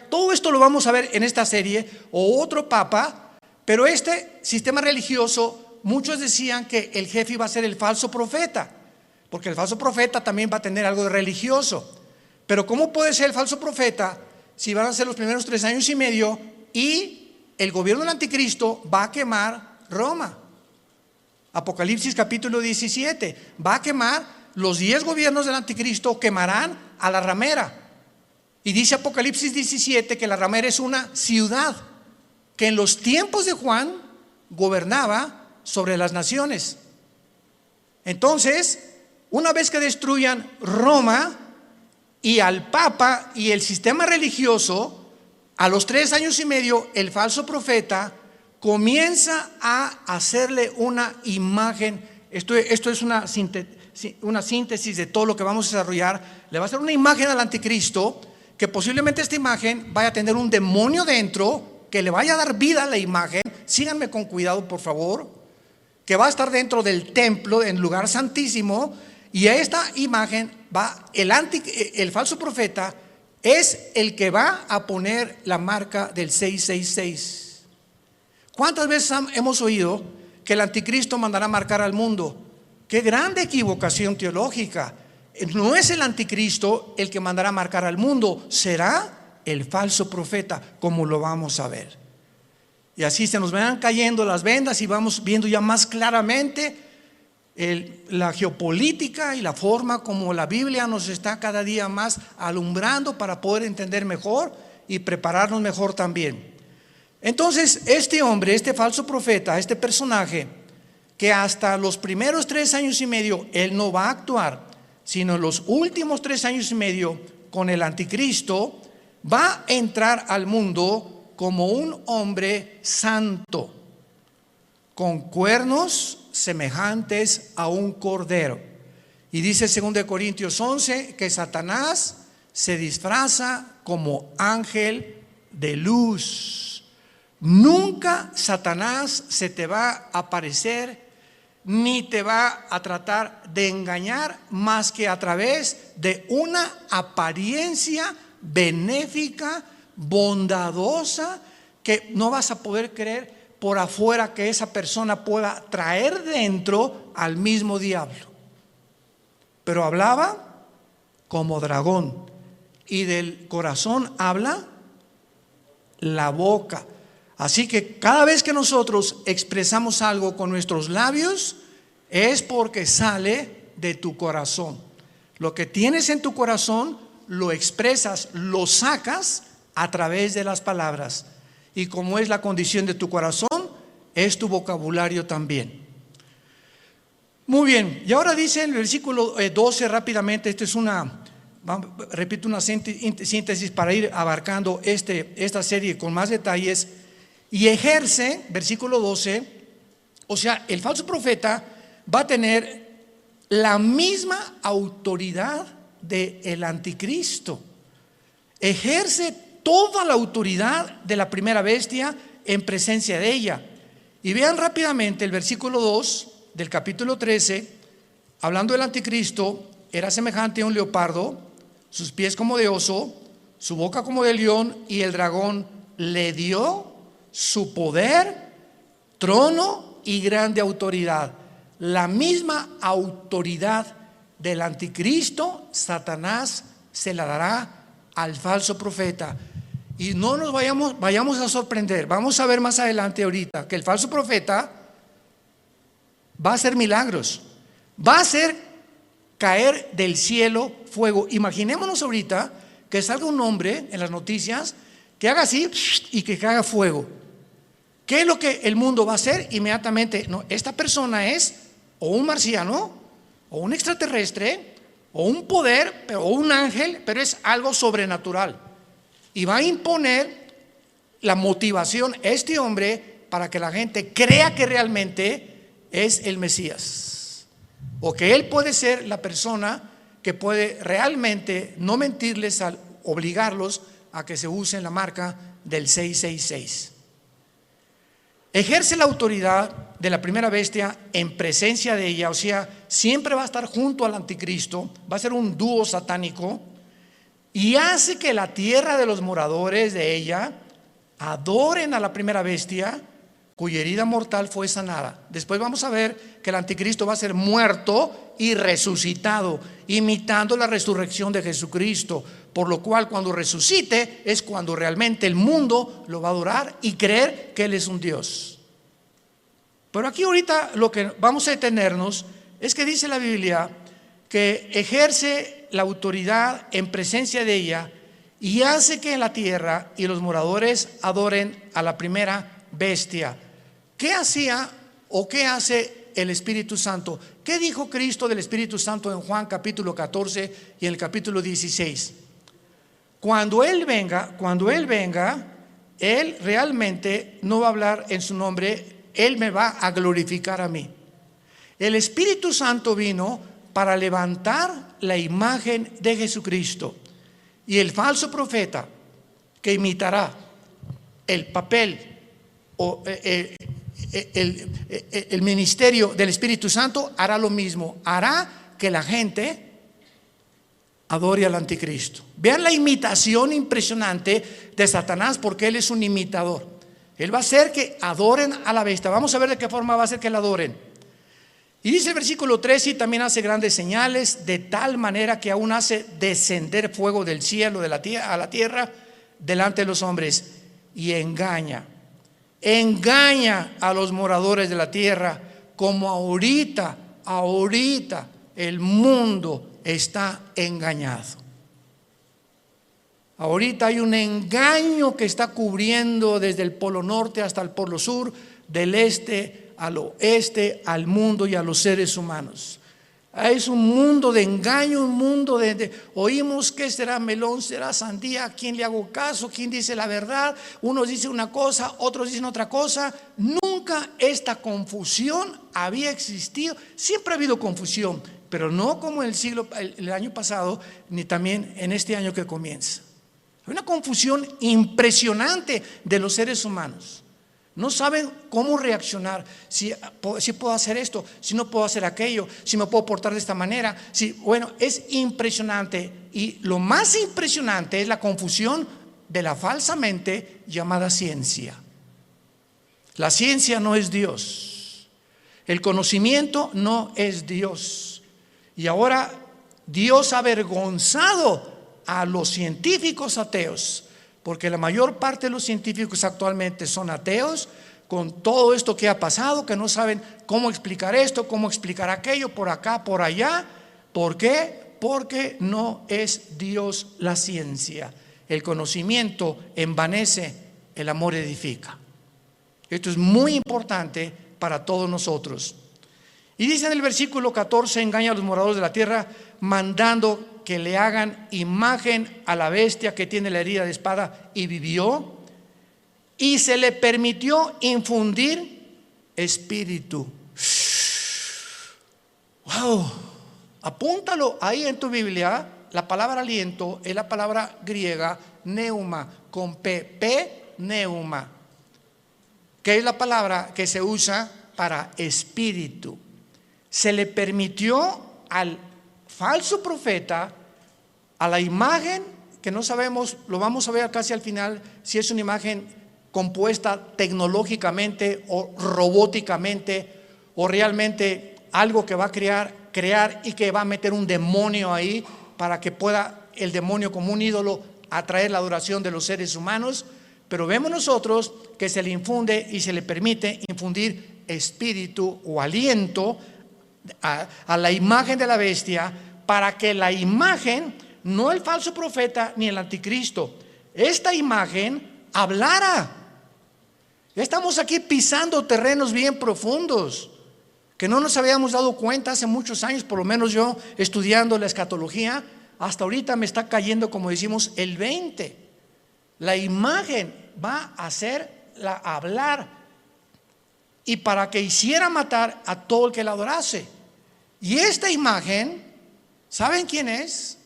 todo esto lo vamos a ver en esta serie, o otro papa, pero este sistema religioso, muchos decían que el jefe iba a ser el falso profeta, porque el falso profeta también va a tener algo de religioso. Pero ¿cómo puede ser el falso profeta si van a ser los primeros 3 años y medio y el gobierno del anticristo va a quemar Roma? Apocalipsis capítulo 17, va a quemar los 10 gobiernos del anticristo, quemarán a la ramera. Y dice Apocalipsis 17 que la ramera es una ciudad que en los tiempos de Juan gobernaba sobre las naciones. Entonces, una vez que destruyan Roma y al Papa y el sistema religioso, A los 3 años y medio, el falso profeta comienza a hacerle una imagen. Esto es una síntesis de todo lo que vamos a desarrollar. Le va a hacer una imagen al anticristo, que posiblemente esta imagen vaya a tener un demonio dentro, que le vaya a dar vida a la imagen. Síganme con cuidado, por favor. Que va a estar dentro del templo, en lugar santísimo. Y a esta imagen va el falso profeta, es el que va a poner la marca del 666. ¿Cuántas veces hemos oído que el anticristo mandará marcar al mundo? Qué grande equivocación teológica. No es el anticristo el que mandará marcar al mundo, será el falso profeta, como lo vamos a ver. Y así se nos van cayendo las vendas y vamos viendo ya más claramente la geopolítica y la forma como la Biblia nos está cada día más alumbrando para poder entender mejor y prepararnos mejor también. Entonces, este hombre, este falso profeta, este personaje, que hasta los primeros 3 años y medio él no va a actuar, sino en los últimos 3 años y medio con el anticristo, va a entrar al mundo como un hombre santo, con cuernos semejantes a un cordero. Y dice 2 Corintios 11 que Satanás se disfraza como ángel de luz. Nunca Satanás se te va a aparecer ni te va a tratar de engañar más que a través de una apariencia benéfica, bondadosa, que no vas a poder creer por afuera que esa persona pueda traer dentro al mismo diablo. Pero hablaba como dragón, y del corazón habla la boca. Así que cada vez que nosotros expresamos algo con nuestros labios, es porque sale de tu corazón. Lo que tienes en tu corazón lo expresas, lo sacas a través de las palabras. Y como es la condición de tu corazón, es tu vocabulario también. Muy bien, y ahora dice el versículo 12 rápidamente. Esto es repito, una síntesis para ir abarcando esta serie con más detalles. Y ejerce, versículo 12, o sea, el falso profeta va a tener la misma autoridad del anticristo. Ejerce toda la autoridad de la primera bestia en presencia de ella. Y vean rápidamente el versículo 2 del capítulo 13, hablando del anticristo. Era semejante a un leopardo, sus pies como de oso, su boca como de león, y el dragón le dio su poder, trono y grande autoridad. La misma autoridad del anticristo, Satanás se la dará al falso profeta. Y no nos vayamos a sorprender. Vamos a ver más adelante ahorita que el falso profeta va a hacer milagros, va a hacer caer del cielo fuego. Imaginémonos ahorita que salga un hombre en las noticias que haga así y que caiga fuego. ¿Qué es lo que el mundo va a hacer inmediatamente? No, esta persona es o un marciano, o un extraterrestre, o un poder, o un ángel, pero es algo sobrenatural. Y va a imponer la motivación a este hombre para que la gente crea que realmente es el Mesías, o que él puede ser la persona que puede realmente no mentirles al obligarlos a que se usen la marca del 666. Ejerce la autoridad de la primera bestia en presencia de ella, o sea, siempre va a estar junto al anticristo, va a ser un dúo satánico, y hace que la tierra de los moradores de ella adoren a la primera bestia, cuya herida mortal fue sanada. Después vamos a ver que el anticristo va a ser muerto y resucitado, imitando la resurrección de Jesucristo, por lo cual cuando resucite es cuando realmente el mundo lo va a adorar y creer que Él es un Dios. Pero aquí ahorita lo que vamos a detenernos es que dice la Biblia que ejerce la autoridad en presencia de ella y hace que en la tierra y los moradores adoren a la primera bestia. ¿Qué hacía o qué hace el Espíritu Santo? ¿Qué dijo Cristo del Espíritu Santo en Juan capítulo 14 y en el capítulo 16? Cuando Él venga, Él realmente no va a hablar en su nombre, Él me va a glorificar a mí. El Espíritu Santo vino para levantar la imagen de Jesucristo, y el falso profeta que imitará el papel o el ministerio del Espíritu Santo hará lo mismo, hará que la gente adore al anticristo. Vean la imitación impresionante de Satanás, porque él es un imitador. Él va a hacer que adoren a la bestia. Vamos a ver de qué forma va a hacer que la adoren. Y dice el versículo 13: y también hace grandes señales, de tal manera que aún hace descender fuego del cielo a la tierra delante de los hombres, y engaña a los moradores de la tierra, como ahorita el mundo está engañado. Ahorita hay un engaño que está cubriendo desde el polo norte hasta el polo sur, del este al oeste, al mundo y a los seres humanos. Es un mundo de engaño, un mundo oímos que será melón, será sandía, ¿a quién le hago caso? ¿Quién dice la verdad? Unos dicen una cosa, otros dicen otra cosa. Nunca esta confusión había existido. Siempre ha habido confusión, pero no como el año pasado, ni también en este año que comienza. Hay una confusión impresionante de los seres humanos. No saben cómo reaccionar, si puedo hacer esto, si no puedo hacer aquello, si me puedo portar de esta manera. Bueno, es impresionante, y lo más impresionante es la confusión de la falsamente llamada ciencia. La ciencia no es Dios, el conocimiento no es Dios, y ahora Dios ha avergonzado a los científicos ateos, porque la mayor parte de los científicos actualmente son ateos, con todo esto que ha pasado, que no saben cómo explicar esto, cómo explicar aquello, por acá, por allá. ¿Por qué? Porque no es Dios la ciencia. El conocimiento envanece, el amor edifica. Esto es muy importante para todos nosotros. Y dice en el versículo 14: engaña a los moradores de la tierra, mandando que le hagan imagen a la bestia que tiene la herida de espada y vivió, y se le permitió infundir espíritu. Wow, apúntalo ahí en tu Biblia. La palabra aliento es la palabra griega neuma, con P, neuma, que es la palabra que se usa para espíritu. Se le permitió al falso profeta, a la imagen que no sabemos, lo vamos a ver casi al final, si es una imagen compuesta tecnológicamente o robóticamente, o realmente algo que va a crear y que va a meter un demonio ahí para que pueda el demonio como un ídolo atraer la adoración de los seres humanos. Pero vemos nosotros que se le infunde y se le permite infundir espíritu o aliento a la imagen de la bestia, para que la imagen, no el falso profeta ni el anticristo, esta imagen hablara. Estamos aquí pisando terrenos bien profundos que no nos habíamos dado cuenta hace muchos años. Por lo menos yo, estudiando la escatología, hasta ahorita me está cayendo, como decimos, el 20. La imagen va a hacerla hablar, y para que hiciera matar a todo el que la adorase. Y esta imagen, ¿saben quién es?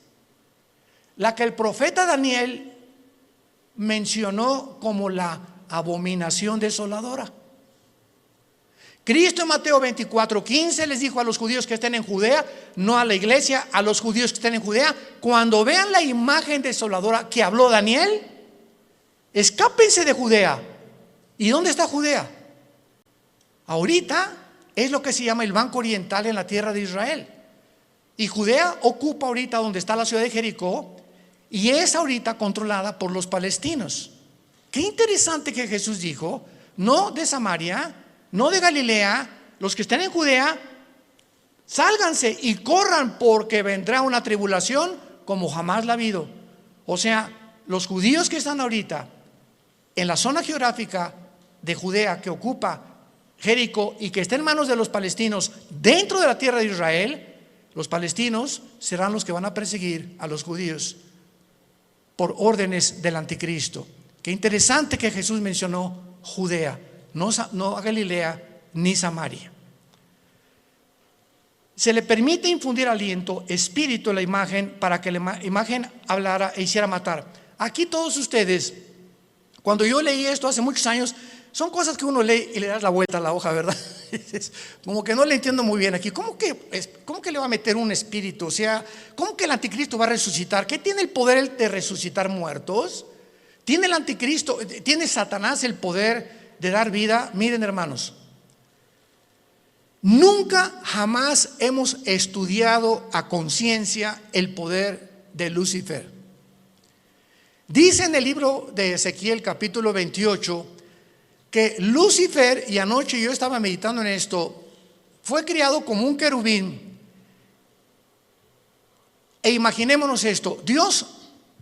La que el profeta Daniel mencionó como la abominación desoladora. Cristo en Mateo 24:15 les dijo a los judíos que estén en Judea, no a la iglesia, a los judíos que estén en Judea: cuando vean la imagen desoladora que habló Daniel, escápense de Judea. ¿Y dónde está Judea? Ahorita es lo que se llama el Banco Oriental en la tierra de Israel. Y Judea ocupa ahorita donde está la ciudad de Jericó, y es ahorita controlada por los palestinos. Qué interesante que Jesús dijo: no de Samaria, no de Galilea, los que estén en Judea, sálganse y corran, porque vendrá una tribulación como jamás la ha habido. O sea, los judíos que están ahorita en la zona geográfica de Judea, que ocupa Jericó y que está en manos de los palestinos dentro de la tierra de Israel, los palestinos serán los que van a perseguir a los judíos. por órdenes del anticristo. Qué interesante que Jesús mencionó Judea, no a Galilea ni Samaria. Se le permite infundir aliento, espíritu en la imagen para que la imagen hablara e hiciera matar. Aquí todos ustedes, cuando yo leí esto hace muchos años, son cosas que uno lee y le das la vuelta a la hoja, ¿verdad? Como que no le entiendo muy bien aquí. ¿Cómo que le va a meter un espíritu? O sea, ¿cómo que el anticristo va a resucitar? ¿Qué tiene el poder de resucitar muertos? ¿Tiene el anticristo, tiene Satanás el poder de dar vida? Miren, hermanos, nunca jamás hemos estudiado a conciencia el poder de Lucifer. Dice en el libro de Ezequiel capítulo 28 que Lucifer, y anoche yo estaba meditando en esto, fue criado como un querubín. E imaginémonos esto, Dios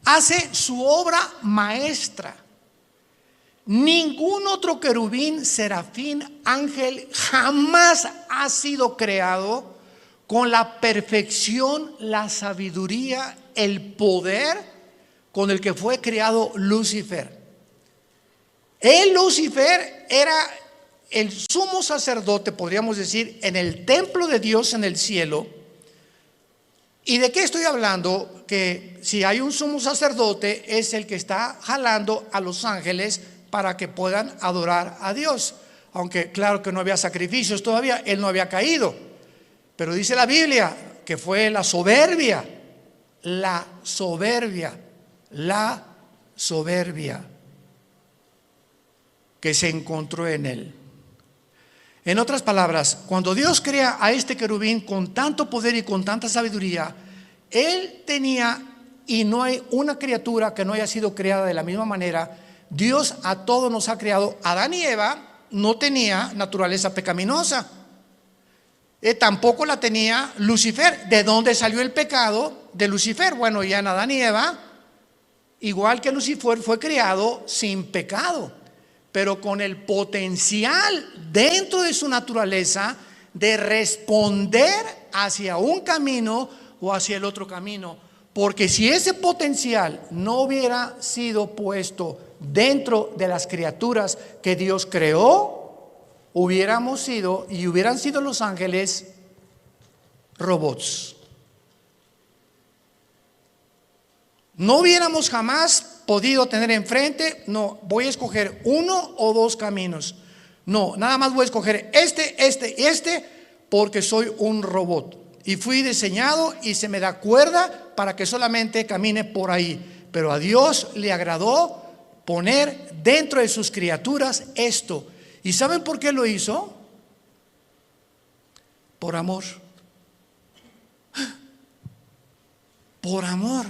hace su obra maestra. Ningún otro querubín, serafín, ángel jamás ha sido creado con la perfección, la sabiduría, el poder con el que fue creado Lucifer. Lucifer era el sumo sacerdote, podríamos decir, en el templo de Dios en el cielo. ¿Y de qué estoy hablando? Que si hay un sumo sacerdote, es el que está jalando a los ángeles para que puedan adorar a Dios. Aunque claro que no había sacrificios todavía, él no había caído. Pero dice la Biblia que fue la soberbia que se encontró en él. En otras palabras, cuando Dios crea a este querubín con tanto poder y con tanta sabiduría, él tenía, y no hay una criatura que no haya sido creada de la misma manera. Dios a todos nos ha creado. Adán y Eva no tenía naturaleza pecaminosa, tampoco la tenía Lucifer. ¿De dónde salió el pecado de Lucifer? Bueno, ya en Adán y Eva, igual que Lucifer, fue creado sin pecado, pero con el potencial dentro de su naturaleza de responder hacia un camino o hacia el otro camino. Porque si ese potencial no hubiera sido puesto dentro de las criaturas que Dios creó, hubieran sido los ángeles robots. No hubiéramos jamás podido tener enfrente, no, voy a escoger uno o dos caminos. No, nada más voy a escoger este, porque soy un robot. Y fui diseñado y se me da cuerda para que solamente camine por ahí. Pero a Dios le agradó poner dentro de sus criaturas esto. ¿Y saben por qué lo hizo? Por amor. Por amor.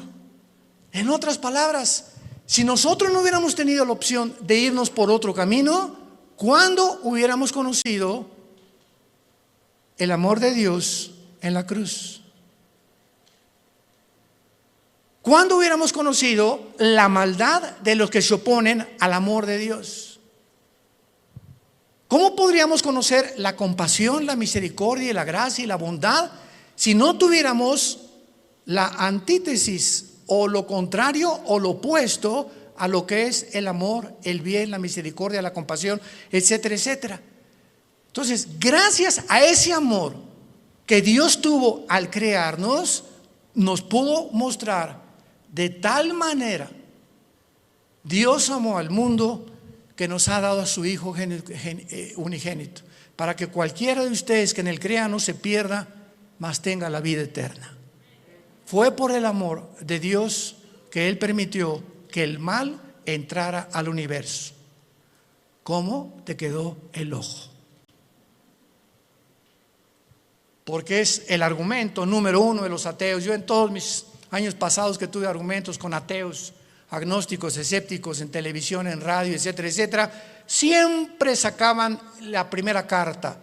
En otras palabras, si nosotros no hubiéramos tenido la opción de irnos por otro camino, ¿cuándo hubiéramos conocido el amor de Dios en la cruz? ¿Cuándo hubiéramos conocido la maldad de los que se oponen al amor de Dios? ¿Cómo podríamos conocer la compasión, la misericordia, la gracia y la bondad si no tuviéramos la antítesis o lo contrario o lo opuesto a lo que es el amor, el bien, la misericordia, la compasión, etcétera, etcétera? Entonces, gracias a ese amor que Dios tuvo al crearnos, nos pudo mostrar de tal manera. Dios amó al mundo que nos ha dado a su Hijo unigénito, para que cualquiera de ustedes que en él crea no se pierda, mas tenga la vida eterna. Fue por el amor de Dios que él permitió que el mal entrara al universo. ¿Cómo te quedó el ojo? Porque es el argumento número uno de los ateos. Yo en todos mis años pasados que tuve argumentos con ateos, agnósticos, escépticos, en televisión, en radio, etcétera, etcétera, siempre sacaban la primera carta.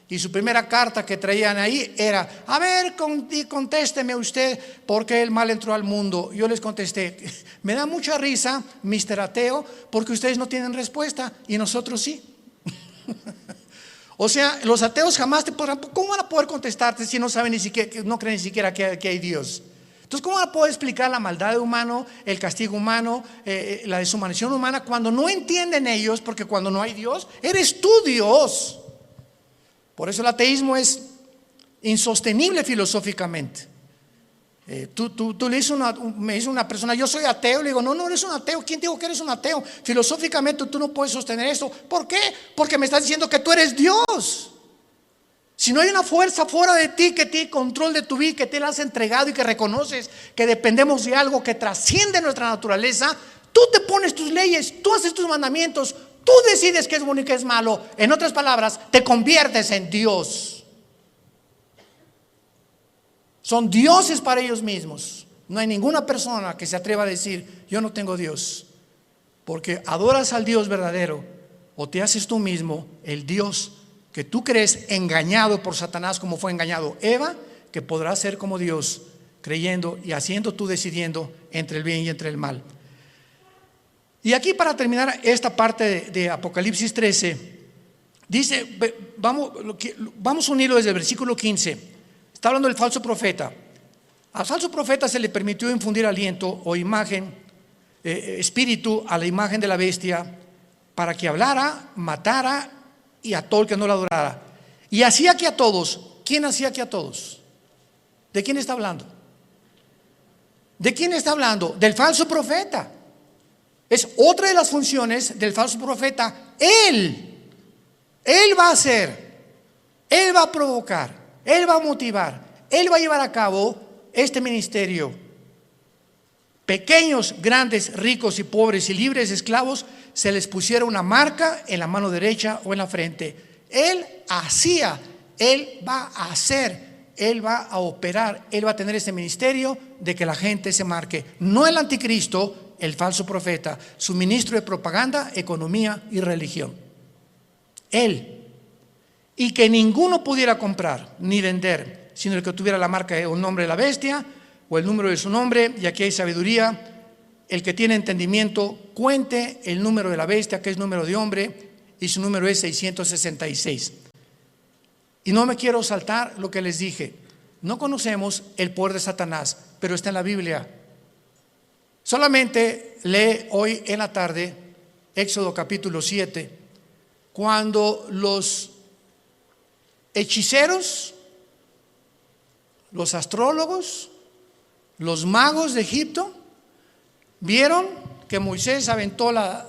Y su primera carta que traían ahí era: a ver, contésteme usted, ¿por qué el mal entró al mundo? Yo les contesté: me da mucha risa, Mr. Ateo, porque ustedes no tienen respuesta y nosotros sí. O sea, los ateos jamás te podrán, ¿cómo van a poder contestarte si no saben ni siquiera, no creen ni siquiera que hay Dios? Entonces, ¿cómo puedo explicar la maldad humana, el castigo humano, la deshumanización humana, cuando no entienden ellos? Porque cuando no hay Dios, eres tú Dios. Por eso el ateísmo es insostenible filosóficamente. Tú le dices me dice una persona, yo soy ateo, le digo, no eres un ateo. ¿Quién te dijo que eres un ateo? Filosóficamente tú no puedes sostener esto. ¿Por qué? Porque me estás diciendo que tú eres Dios. Si no hay una fuerza fuera de ti que tiene control de tu vida, que te la has entregado y que reconoces que dependemos de algo que trasciende nuestra naturaleza, tú te pones tus leyes, tú haces tus mandamientos, tú decides qué es bueno y qué es malo. En otras palabras, te conviertes en Dios. Son dioses para ellos mismos. No hay ninguna persona que se atreva a decir, yo no tengo Dios. Porque adoras al Dios verdadero o te haces tú mismo el Dios que tú crees, engañado por Satanás como fue engañado Eva, que podrás ser como Dios, creyendo y haciendo tú, decidiendo entre el bien y entre el mal. Y aquí, para terminar esta parte de Apocalipsis 13, dice, vamos a unirlo desde el versículo 15. Está hablando del falso profeta. Al falso profeta se le permitió infundir aliento o imagen, espíritu a la imagen de la bestia, para que hablara, matara y a todo el que no la adorara. Y hacía que a todos. ¿Quién hacía que a todos? ¿De quién está hablando? ¿De quién está hablando? Del falso profeta. Es otra de las funciones del falso profeta. Él va a hacer, él va a provocar, él va a motivar, él va a llevar a cabo este ministerio. Pequeños, grandes, ricos y pobres y libres, esclavos, se les pusiera una marca en la mano derecha o en la frente. Él hacía, él va a hacer, él va a operar, él va a tener este ministerio de que la gente se marque. No el anticristo, el falso profeta, su ministro de propaganda, economía y religión. Él. Y que ninguno pudiera comprar ni vender, sino el que tuviera la marca o el nombre de la bestia o el número de su nombre. Y aquí hay sabiduría. El que tiene entendimiento, cuente el número de la bestia, que es número de hombre, y su número es 666. Y no me quiero saltar lo que les dije. No conocemos el poder de Satanás, pero está en la Biblia. Solamente lee hoy en la tarde Éxodo capítulo 7, cuando los hechiceros, los astrólogos, los magos de Egipto vieron que Moisés aventó la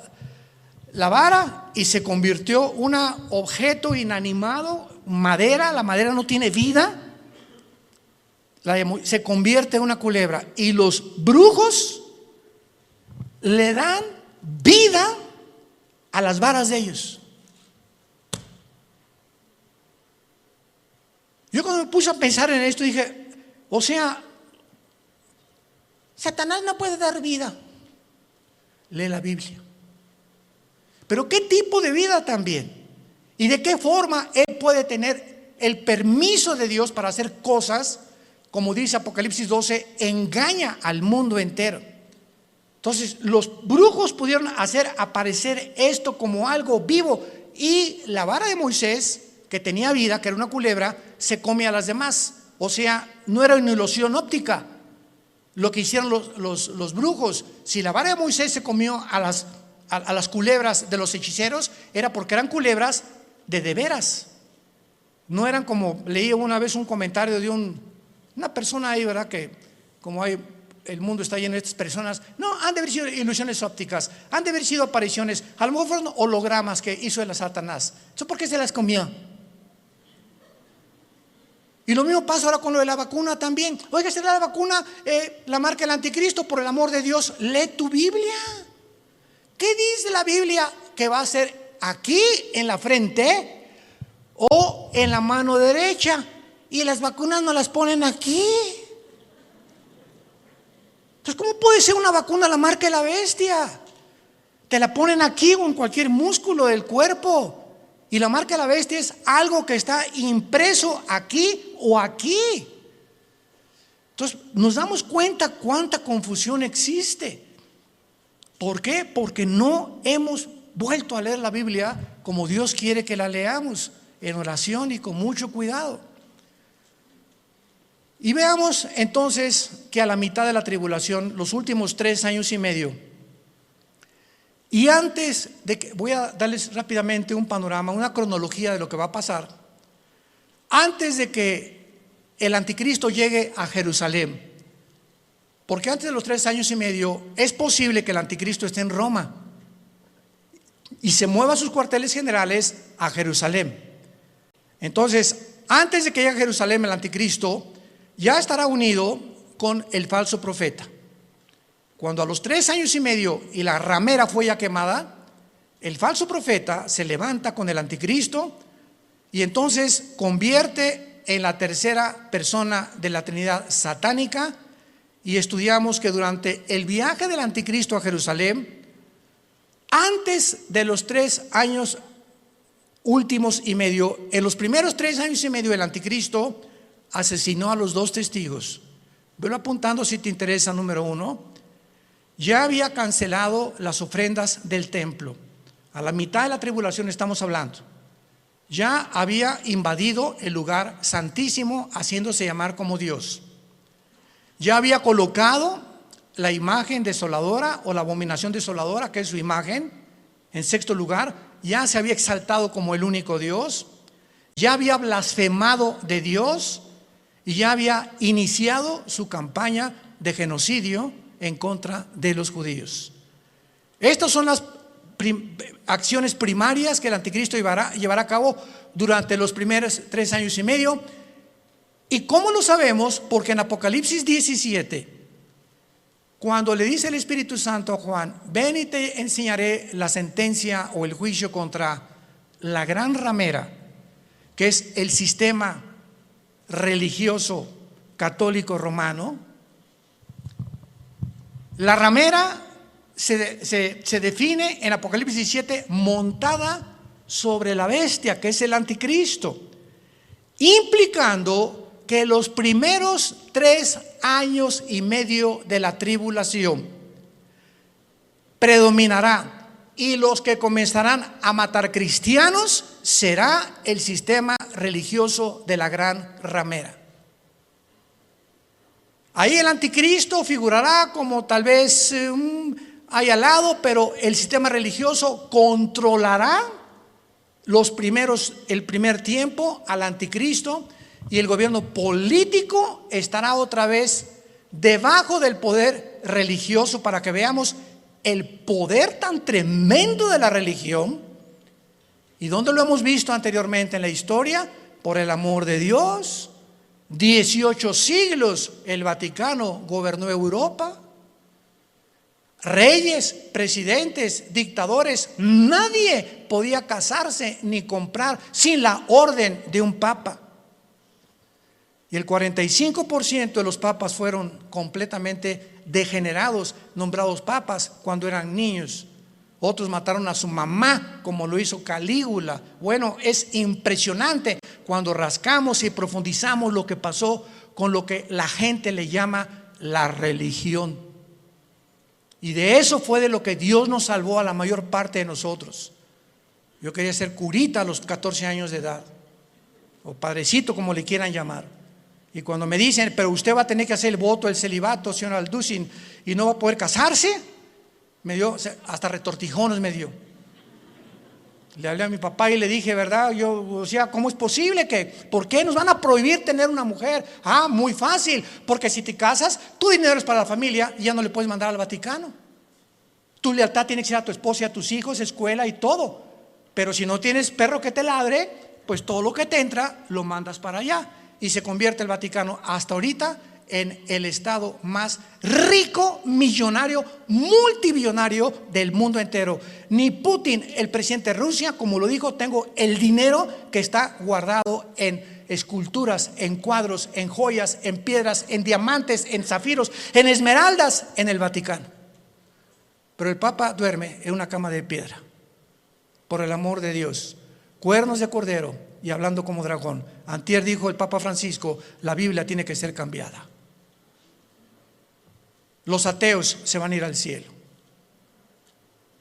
vara y se convirtió un objeto inanimado, madera. La madera no tiene vida, se convierte en una culebra. Y los brujos le dan vida a las varas de ellos. Yo cuando me puse a pensar en esto dije, o sea, Satanás no puede dar vida. Lee la Biblia. Pero ¿qué tipo de vida también? ¿Y de qué forma él puede tener el permiso de Dios para hacer cosas? Como dice Apocalipsis 12, engaña al mundo entero. Entonces los brujos pudieron hacer aparecer esto como algo vivo. Y la vara de Moisés, que tenía vida, que era una culebra, se come a las demás. O sea, no era una ilusión óptica lo que hicieron los brujos. Si la vara de Moisés se comió a las culebras de los hechiceros, era porque eran culebras de veras. No eran como, leí una vez un comentario de una persona ahí, ¿verdad? Que como el mundo está lleno de estas personas, no, han de haber sido ilusiones ópticas, han de haber sido apariciones, a lo mejor fueron hologramas que hizo el Satanás. ¿Eso por qué se las comió? Y lo mismo pasa ahora con lo de la vacuna también. Oiga, ¿será la vacuna la marca del anticristo? Por el amor de Dios, lee tu Biblia. ¿Qué dice la Biblia que va a ser aquí en la frente o en la mano derecha? Y las vacunas no las ponen aquí. Entonces, ¿cómo puede ser una vacuna la marca de la bestia? Te la ponen aquí o en cualquier músculo del cuerpo. Y la marca de la bestia es algo que está impreso aquí o aquí. Entonces nos damos cuenta cuánta confusión existe. ¿Por qué? Porque no hemos vuelto a leer la Biblia como Dios quiere que la leamos, en oración y con mucho cuidado. Y veamos entonces que a la mitad de la tribulación, los últimos 3 años y medio, y antes de que, voy a darles rápidamente un panorama, una cronología de lo que va a pasar, antes de que el anticristo llegue a Jerusalén, porque antes de los 3 años y medio es posible que el anticristo esté en Roma y se mueva sus cuarteles generales a Jerusalén. Entonces, antes de que llegue a Jerusalén el anticristo, ya estará unido con el falso profeta. Cuando a los 3 años y medio y la ramera fue ya quemada, el falso profeta se levanta con el anticristo y entonces convierte en la tercera persona de la Trinidad satánica. Y estudiamos que durante el viaje del anticristo a Jerusalén, antes de los 3 años últimos y medio, en los primeros 3 años y medio el anticristo asesinó a los 2 testigos. Velo apuntando si te interesa. Número 1, ya había cancelado las ofrendas del templo. A la mitad de la tribulación estamos hablando. Ya había invadido el lugar santísimo, haciéndose llamar como Dios. Ya había colocado la imagen desoladora o la abominación desoladora, que es su imagen, en 6º lugar. Ya se había exaltado como el único Dios. Ya había blasfemado de Dios y ya había iniciado su campaña de genocidio en contra de los judíos. Estas son las acciones primarias que el anticristo llevará a cabo durante los primeros 3 años y medio. ¿Y cómo lo sabemos? Porque en Apocalipsis 17, cuando le dice el Espíritu Santo a Juan, ven y te enseñaré la sentencia o el juicio contra la gran ramera, que es el sistema religioso católico romano. La ramera se define en Apocalipsis 17 montada sobre la bestia, que es el anticristo, implicando que los primeros 3 años y medio de la tribulación predominará, y los que comenzarán a matar cristianos será el sistema religioso de la gran ramera. Ahí el anticristo figurará como tal vez ahí al lado, pero el sistema religioso controlará el primer tiempo al anticristo, y el gobierno político estará otra vez debajo del poder religioso, para que veamos el poder tan tremendo de la religión. ¿Y dónde lo hemos visto anteriormente en la historia? Por el amor de Dios, 18 siglos el Vaticano gobernó Europa. Reyes, presidentes, dictadores, nadie podía casarse ni comprar sin la orden de un papa. Y el 45% de los papas fueron completamente degenerados, nombrados papas cuando eran niños. Otros mataron a su mamá, como lo hizo Calígula. Bueno, es impresionante cuando rascamos y profundizamos lo que pasó con lo que la gente le llama la religión. Y de eso fue de lo que Dios nos salvó a la mayor parte de nosotros. Yo quería ser curita a los 14 años de edad, o padrecito, como le quieran llamar. Y cuando me dicen, pero usted va a tener que hacer el voto del celibato, señor Alducin, y no va a poder casarse, me dio, hasta retortijones me dio. Le hablé a mi papá y le dije, ¿verdad? Yo decía, ¿cómo es posible que, por qué nos van a prohibir tener una mujer? Ah, muy fácil, porque si te casas, tu dinero es para la familia y ya no le puedes mandar al Vaticano. Tu lealtad tiene que ser a tu esposa y a tus hijos, escuela y todo. Pero si no tienes perro que te ladre, pues todo lo que te entra lo mandas para allá. Y se convierte el Vaticano hasta ahorita en el estado más rico, millonario, multibillonario del mundo entero. Ni Putin, el presidente de Rusia, como lo dijo, tengo el dinero que está guardado en esculturas, en cuadros, en joyas, en piedras, en diamantes, en zafiros, en esmeraldas, en el Vaticano. Pero el Papa duerme en una cama de piedra, por el amor de Dios. Cuernos de cordero y hablando como dragón. Antier dijo el Papa Francisco, la Biblia tiene que ser cambiada. Los ateos se van a ir al cielo.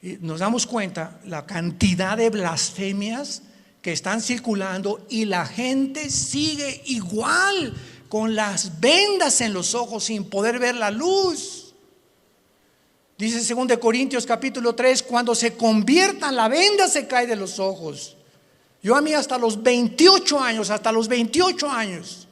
Y nos damos cuenta la cantidad de blasfemias que están circulando, y la gente sigue igual con las vendas en los ojos sin poder ver la luz. Dice 2 Corintios capítulo 3, cuando se conviertan la venda se cae de los ojos. Yo a mí hasta los 28 años,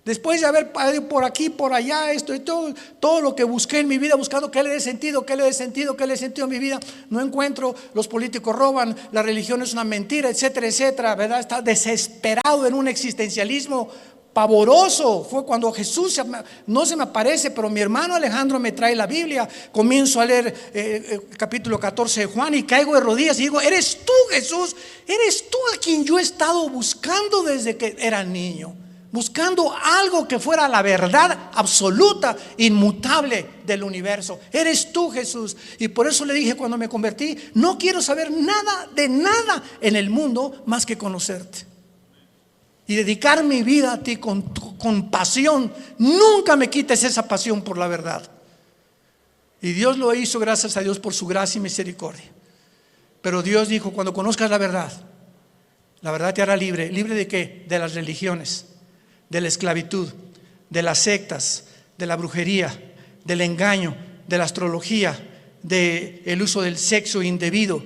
después de haber ido por aquí, por allá, esto y todo lo que busqué en mi vida, buscando qué le dé sentido a mi vida, no encuentro. Los políticos roban, la religión es una mentira, etcétera, etcétera, ¿verdad? Está desesperado en un existencialismo pavoroso. Fue cuando Jesús no se me aparece, pero mi hermano Alejandro me trae la Biblia. Comienzo a leer capítulo 14 de Juan y caigo de rodillas y digo: eres tú, Jesús, eres tú a quien yo he estado buscando desde que era niño, buscando algo que fuera la verdad absoluta, inmutable del universo. Eres tú, Jesús. Y por eso le dije cuando me convertí: no quiero saber nada de nada en el mundo más que conocerte y dedicar mi vida a ti con pasión. Nunca me quites esa pasión por la verdad. Y Dios lo hizo, gracias a Dios por su gracia y misericordia. Pero Dios dijo: cuando conozcas la verdad te hará libre. ¿Libre de qué? De las religiones, de la esclavitud, de las sectas, de la brujería, del engaño, de la astrología, del uso del sexo indebido,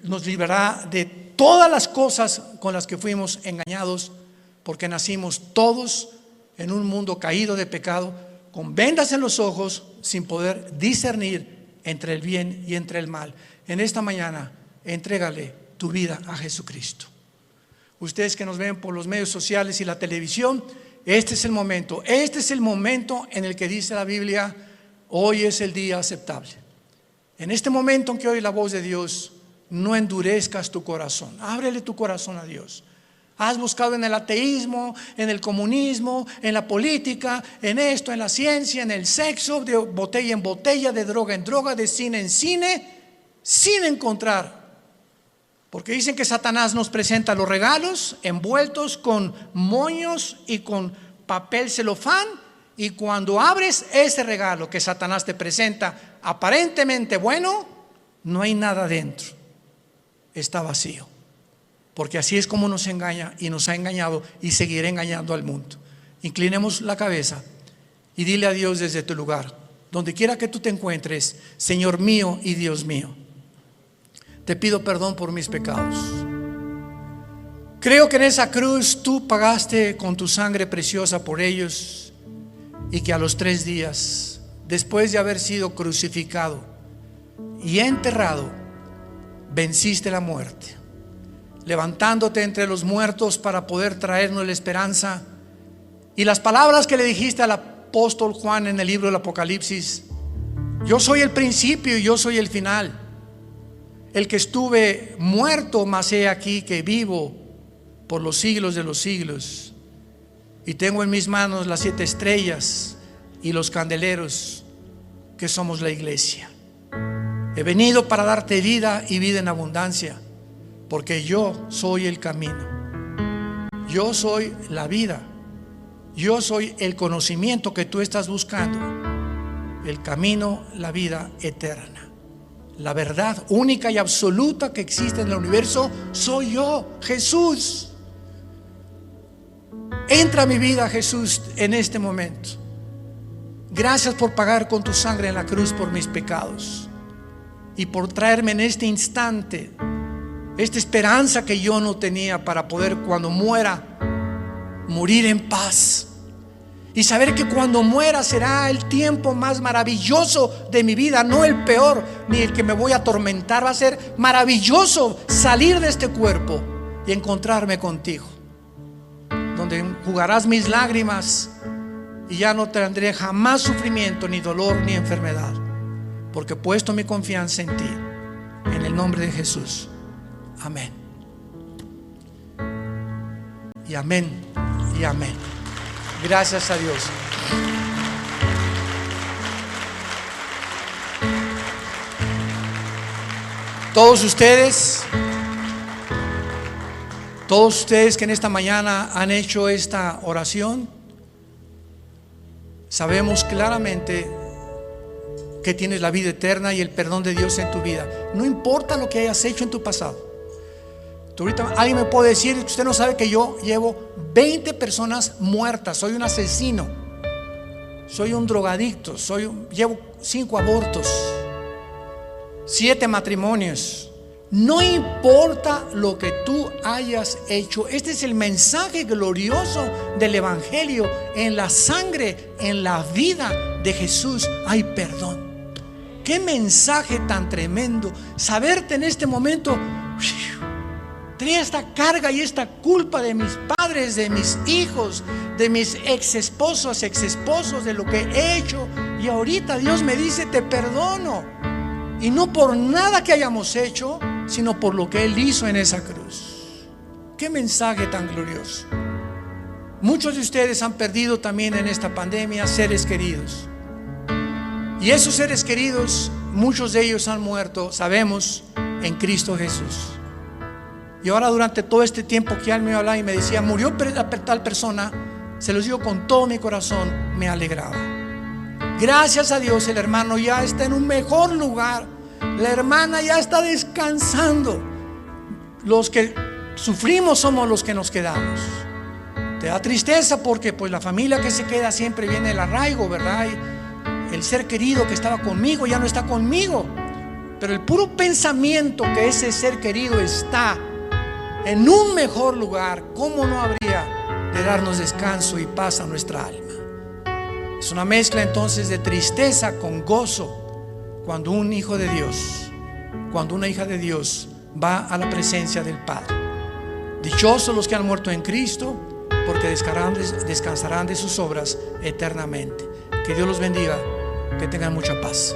nos librará de todas las cosas con las que fuimos engañados, porque nacimos todos en un mundo caído de pecado, con vendas en los ojos, sin poder discernir entre el bien y entre el mal. En esta mañana, entrégale tu vida a Jesucristo. Ustedes que nos ven por los medios sociales y la televisión, este es el momento en el que dice la Biblia: hoy es el día aceptable. En este momento en que oye la voz de Dios, no endurezcas tu corazón, ábrele tu corazón a Dios. Has buscado en el ateísmo, en el comunismo, en la política, en esto, en la ciencia, en el sexo, de botella en botella, de droga en droga, de cine en cine, sin encontrar. Porque dicen que Satanás nos presenta los regalos envueltos con moños y con papel celofán, y cuando abres ese regalo que Satanás te presenta, aparentemente bueno, no hay nada dentro. Está vacío, porque así es como nos engaña y nos ha engañado y seguirá engañando al mundo. Inclinemos la cabeza y dile a Dios desde tu lugar, donde quiera que tú te encuentres: Señor mío y Dios mío, te pido perdón por mis pecados. Creo que en esa cruz tú pagaste con tu sangre preciosa por ellos, y que a los 3 días, después de haber sido crucificado y enterrado, venciste la muerte, levantándote entre los muertos para poder traernos la esperanza. Y las palabras que le dijiste al apóstol Juan en el libro del Apocalipsis: yo soy el principio y yo soy el final, el que estuve muerto, mas he aquí que vivo por los siglos de los siglos, y tengo en mis manos las 7 estrellas y los candeleros, que somos la iglesia. He venido para darte vida y vida en abundancia, porque yo soy el camino, yo soy la vida, yo soy el conocimiento que tú estás buscando, el camino, la vida eterna, la verdad única y absoluta que existe en el universo. Soy yo, Jesús. Entra a mi vida, Jesús, en este momento. Gracias por pagar con tu sangre en la cruz por mis pecados, y por traerme en este instante esta esperanza que yo no tenía, para poder, cuando muera, morir en paz y saber que cuando muera será el tiempo más maravilloso de mi vida, no el peor ni el que me voy a atormentar. Va a ser maravilloso salir de este cuerpo y encontrarme contigo, donde enjugarás mis lágrimas y ya no tendré jamás sufrimiento, ni dolor, ni enfermedad, porque he puesto mi confianza en ti. En el nombre de Jesús, amén. Y amén, y amén. Gracias a Dios. Todos ustedes que en esta mañana han hecho esta oración, sabemos claramente que tienes la vida eterna y el perdón de Dios en tu vida. No importa lo que hayas hecho en tu pasado. Ahorita alguien me puede decir que usted no sabe que yo llevo 20 personas muertas, soy un asesino, soy un drogadicto, llevo 5 abortos, 7 matrimonios. No importa lo que tú hayas hecho, este es el mensaje glorioso del Evangelio. En la sangre, en la vida de Jesús hay perdón. Qué mensaje tan tremendo, saberte en este momento, tenía esta carga y esta culpa de mis padres, de mis hijos, de mis ex esposos, de lo que he hecho, y ahorita Dios me dice te perdono, y no por nada que hayamos hecho, sino por lo que Él hizo en esa cruz. Qué mensaje tan glorioso. Muchos de ustedes han perdido también en esta pandemia seres queridos, y esos seres queridos, muchos de ellos han muerto, sabemos, en Cristo Jesús. Y ahora durante todo este tiempo que Él me hablaba y me decía murió tal persona, se los digo con todo mi corazón, me alegraba. Gracias a Dios, el hermano ya está en un mejor lugar, la hermana ya está descansando. Los que sufrimos somos los que nos quedamos. Te da tristeza porque pues la familia que se queda siempre viene el arraigo, ¿verdad? Y el ser querido que estaba conmigo ya no está conmigo, pero el puro pensamiento que ese ser querido está en un mejor lugar, ¿cómo no habría de darnos descanso y paz a nuestra alma? Es una mezcla entonces de tristeza con gozo cuando un hijo de Dios, cuando una hija de Dios va a la presencia del Padre. Dichosos los que han muerto en Cristo, porque descansarán de sus obras eternamente. Que Dios los bendiga, que tengan mucha paz.